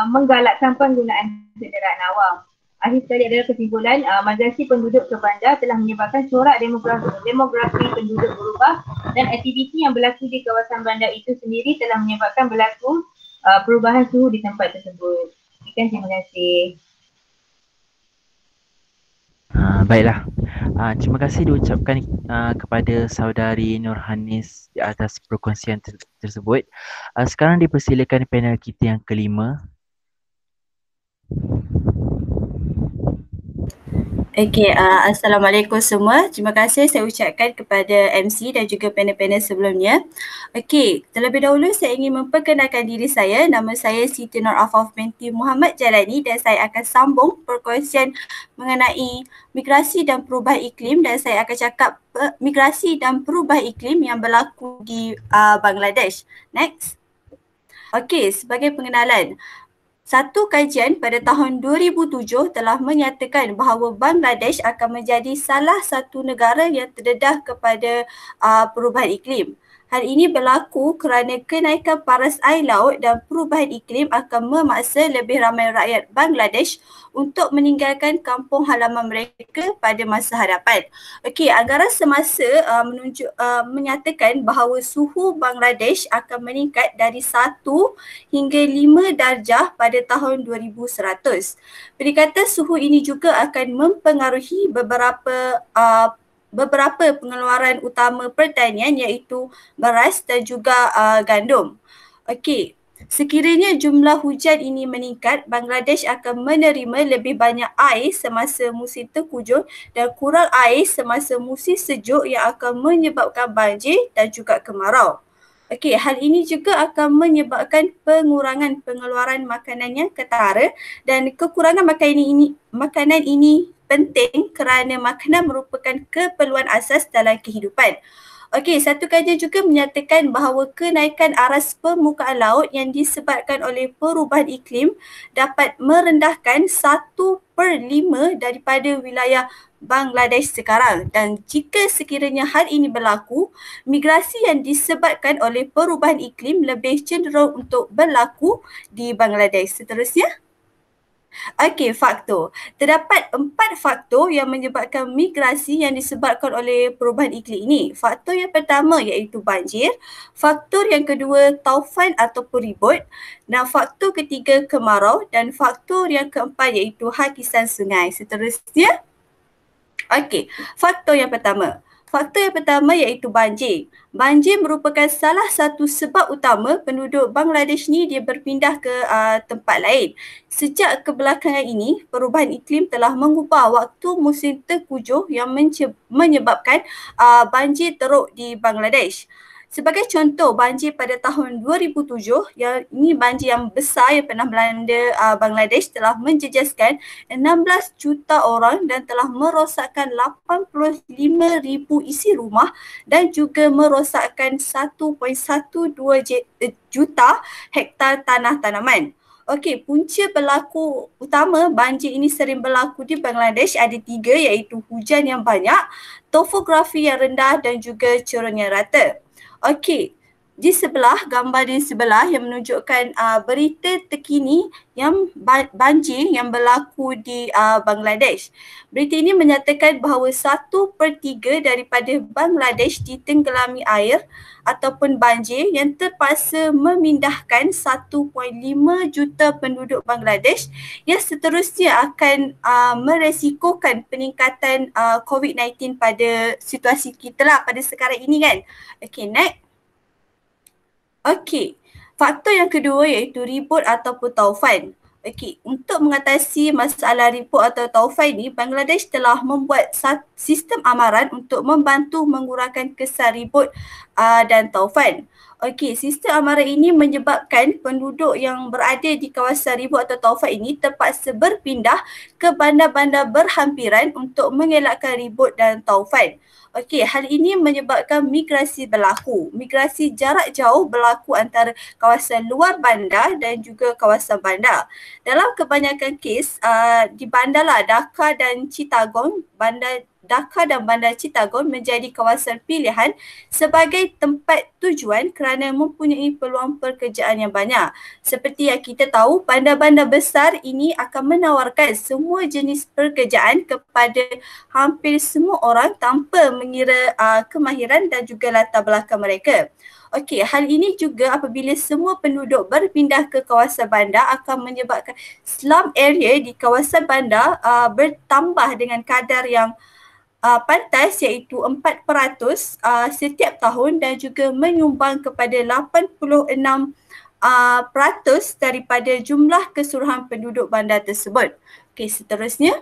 menggalakkan penggunaan kenderaan awam. Akhir sekali adalah kesimpulan, migrasi penduduk ke bandar telah menyebabkan corak demografi penduduk berubah dan aktiviti yang berlaku di kawasan bandar itu sendiri telah menyebabkan berlaku perubahan suhu di tempat tersebut. Sekian, terima kasih. Baiklah, terima kasih diucapkan kepada saudari Nurhanis di atas perkongsian tersebut. Sekarang dipersilakan panel kita yang kelima. Okey, Assalamualaikum semua. Terima kasih saya ucapkan kepada MC dan juga panel-panel sebelumnya. Okey, terlebih dahulu saya ingin memperkenalkan diri saya. Nama saya Siti Nur Afaf binti Muhammad Jalani dan saya akan sambung perkongsian mengenai migrasi dan perubahan iklim dan saya akan cakap migrasi dan perubahan iklim yang berlaku di Bangladesh. Next. Okey, sebagai pengenalan. Satu kajian pada tahun 2007 telah menyatakan bahawa Bangladesh akan menjadi salah satu negara yang terdedah kepada perubahan iklim. Hal ini berlaku kerana kenaikan paras air laut dan perubahan iklim akan memaksa lebih ramai rakyat Bangladesh untuk meninggalkan kampung halaman mereka pada masa hadapan. Okey, anggaran semasa menyatakan bahawa suhu Bangladesh akan meningkat dari 1 hingga 5 darjah pada tahun 2100. Peningkatan suhu ini juga akan mempengaruhi beberapa pengeluaran utama pertanian iaitu beras dan juga gandum. Okey, sekiranya jumlah hujan ini meningkat, Bangladesh akan menerima lebih banyak air semasa musim tengkujuh dan kurang air semasa musim sejuk yang akan menyebabkan banjir dan juga kemarau. Okey, hal ini juga akan menyebabkan pengurangan pengeluaran makanan yang ketara dan kekurangan makanan ini penting kerana makanan merupakan keperluan asas dalam kehidupan. Okey, satu kajian juga menyatakan bahawa kenaikan aras permukaan laut yang disebabkan oleh perubahan iklim dapat merendahkan 1/5 daripada wilayah Bangladesh sekarang dan jika sekiranya hal ini berlaku, migrasi yang disebabkan oleh perubahan iklim lebih cenderung untuk berlaku di Bangladesh. Seterusnya. Okey, faktor. Terdapat 4 faktor yang menyebabkan migrasi yang disebabkan oleh perubahan iklim ini. Faktor yang pertama iaitu banjir, faktor yang kedua taufan ataupun ribut, dan faktor ketiga kemarau, dan faktor yang keempat iaitu hakisan sungai. Seterusnya, okey, faktor yang pertama. Faktor yang pertama iaitu banjir. Banjir merupakan salah satu sebab utama penduduk Bangladesh ni dia berpindah ke tempat lain. Sejak kebelakangan ini, perubahan iklim telah mengubah waktu musim tengkujuh yang menyebabkan banjir teruk di Bangladesh. Sebagai contoh, banjir pada tahun 2007, yang ini banjir yang besar yang pernah melanda Bangladesh telah menjejaskan 16 juta orang dan telah merosakkan 85,000 isi rumah dan juga merosakkan 1.12 juta hektar tanah tanaman. Okey, punca berlaku utama banjir ini sering berlaku di Bangladesh ada 3 iaitu hujan yang banyak, topografi yang rendah dan juga curun yang rata. Okey, di sebelah, gambar di sebelah yang menunjukkan berita terkini yang banjir yang berlaku di Bangladesh. Berita ini menyatakan bahawa 1/3 daripada Bangladesh ditenggelami air ataupun banjir yang terpaksa memindahkan 1.5 juta penduduk Bangladesh yang seterusnya akan meresikokan peningkatan COVID-19 pada situasi kita lah pada sekarang ini kan. Okay, next. Okey, faktor yang kedua iaitu ribut ataupun taufan. Okey, untuk mengatasi masalah ribut atau taufan ini, Bangladesh telah membuat sistem amaran untuk membantu mengurangkan kesan ribut dan taufan. Okey, sistem amaran ini menyebabkan penduduk yang berada di kawasan ribut atau taufan ini terpaksa berpindah ke bandar-bandar berhampiran untuk mengelakkan ribut dan taufan. Okey, hal ini menyebabkan migrasi berlaku. Migrasi jarak jauh berlaku antara kawasan luar bandar dan juga kawasan bandar. Dalam kebanyakan kes di bandarlah Dhaka dan Chittagong, bandar Dhaka dan bandar Chittagong menjadi kawasan pilihan sebagai tempat tujuan kerana mempunyai peluang pekerjaan yang banyak. Seperti yang kita tahu, bandar-bandar besar ini akan menawarkan semua jenis pekerjaan kepada hampir semua orang tanpa mengira kemahiran dan juga latar belakang mereka. Okey, hal ini juga apabila semua penduduk berpindah ke kawasan bandar akan menyebabkan slum area di kawasan bandar bertambah dengan kadar yang pantas iaitu 4% setiap tahun dan juga menyumbang kepada 86% daripada jumlah keseluruhan penduduk bandar tersebut. Okey, seterusnya.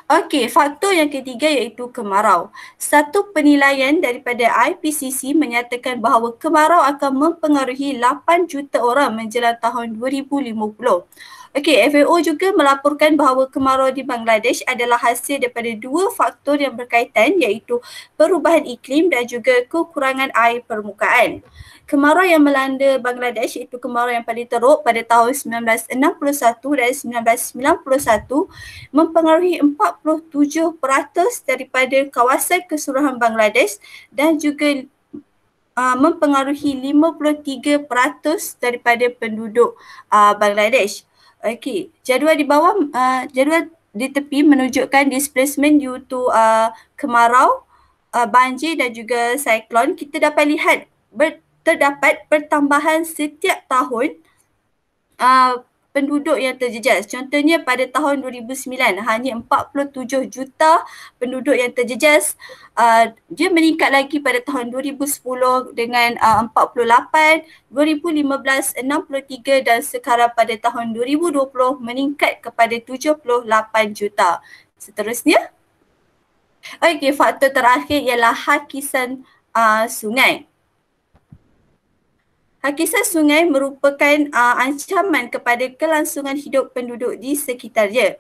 Okey, faktor yang ketiga iaitu kemarau. Satu penilaian daripada IPCC menyatakan bahawa kemarau akan mempengaruhi 8 juta orang menjelang tahun 2050. Okey, FAO juga melaporkan bahawa kemarau di Bangladesh adalah hasil daripada 2 faktor yang berkaitan iaitu perubahan iklim dan juga kekurangan air permukaan. Kemarau yang melanda Bangladesh iaitu kemarau yang paling teruk pada tahun 1961 dan 1991 mempengaruhi 47% daripada kawasan keseluruhan Bangladesh dan juga mempengaruhi 53% daripada penduduk Bangladesh. Okey, jadual di bawah, jadual di tepi menunjukkan displacement due to kemarau, banjir dan juga siklon. Kita dapat lihat terdapat pertambahan setiap tahun penduduk yang terjejas. Contohnya pada tahun 2009 hanya 47 juta penduduk yang terjejas. Dia meningkat lagi pada tahun 2010 dengan 48, 2015 63 dan sekarang pada tahun 2020 meningkat kepada 78 juta. Seterusnya. Okey, faktor terakhir ialah hakisan sungai. Hakisan sungai merupakan ancaman kepada kelangsungan hidup penduduk di sekitarnya.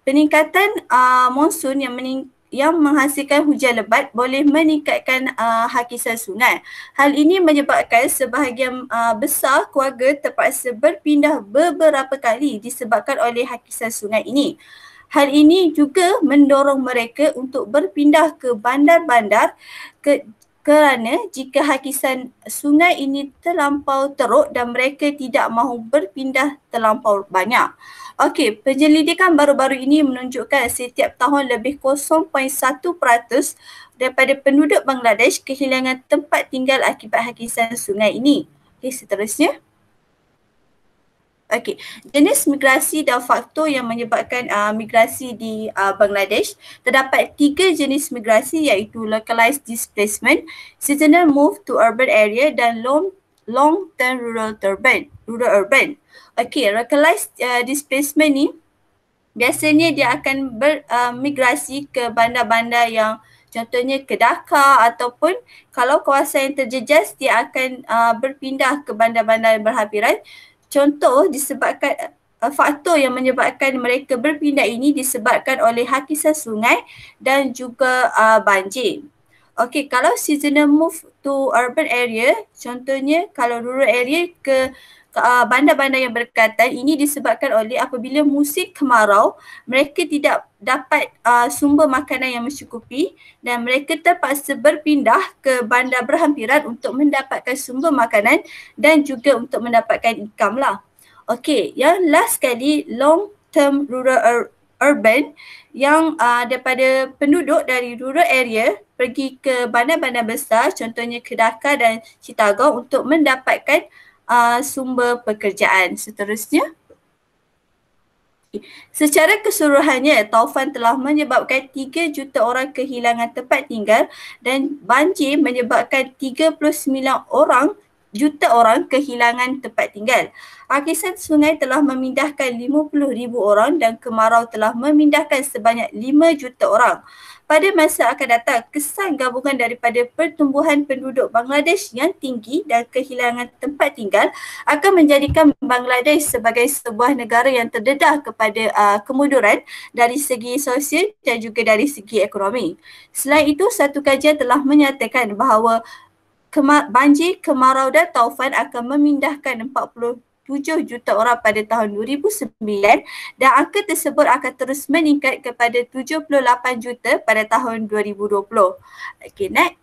Peningkatan monsun yang menghasilkan hujan lebat boleh meningkatkan hakisan sungai. Hal ini menyebabkan sebahagian besar keluarga terpaksa berpindah beberapa kali disebabkan oleh hakisan sungai ini. Hal ini juga mendorong mereka untuk berpindah ke bandar-bandar ke kerana jika hakisan sungai ini terlampau teruk dan mereka tidak mahu berpindah terlampau banyak. Okey, penyelidikan baru-baru ini menunjukkan setiap tahun lebih 0.1% daripada penduduk Bangladesh kehilangan tempat tinggal akibat hakisan sungai ini. Okey, seterusnya. Okey, jenis migrasi dan faktor yang menyebabkan migrasi di Bangladesh. Terdapat 3 jenis migrasi iaitu localized displacement, seasonal move to urban area dan long-term rural urban. Okey, localized displacement ni biasanya dia akan bermigrasi ke bandar-bandar yang contohnya ke Dhaka, ataupun kalau kawasan yang terjejas dia akan berpindah ke bandar-bandar yang berhampiran. Contoh disebabkan faktor yang menyebabkan mereka berpindah ini disebabkan oleh hakisan sungai dan juga banjir. Okey, kalau seasonal move to urban area, contohnya kalau rural area ke bandar-bandar yang berdekatan, ini disebabkan oleh apabila musim kemarau, mereka tidak dapat sumber makanan yang mencukupi dan mereka terpaksa berpindah ke bandar berhampiran untuk mendapatkan sumber makanan dan juga untuk mendapatkan income lah. Okey, yang last sekali, long term rural urban, yang daripada penduduk dari rural area pergi ke bandar-bandar besar, contohnya ke Dhaka dan Chittagong untuk mendapatkan sumber pekerjaan. Seterusnya. Secara keseluruhannya, taufan telah menyebabkan 3 juta orang kehilangan tempat tinggal dan banjir menyebabkan 39 juta orang kehilangan tempat tinggal. Hakisan sungai telah memindahkan 50,000 orang dan kemarau telah memindahkan sebanyak 5 juta orang. Pada masa akan datang, kesan gabungan daripada pertumbuhan penduduk Bangladesh yang tinggi dan kehilangan tempat tinggal akan menjadikan Bangladesh sebagai sebuah negara yang terdedah kepada kemunduran dari segi sosial dan juga dari segi ekonomi. Selain itu, satu kajian telah menyatakan bahawa banjir, kemarau dan taufan akan memindahkan 47 juta orang pada tahun 2009 dan angka tersebut akan terus meningkat kepada 78 juta pada tahun 2020. Okey, next.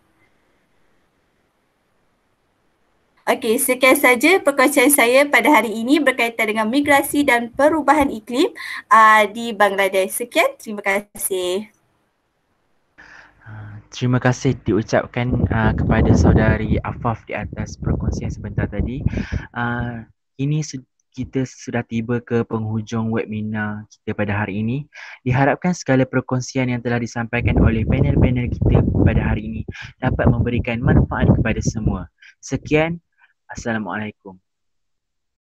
Okey, sekian saja perkongsian saya pada hari ini berkaitan dengan migrasi dan perubahan iklim di Bangladesh. Sekian, terima kasih. Terima kasih diucapkan kepada saudari Afaf di atas perkongsian sebentar tadi. Ini kita sudah tiba ke penghujung webinar kita pada hari ini. Diharapkan segala perkongsian yang telah disampaikan oleh panel-panel kita pada hari ini dapat memberikan manfaat kepada semua. Sekian, Assalamualaikum.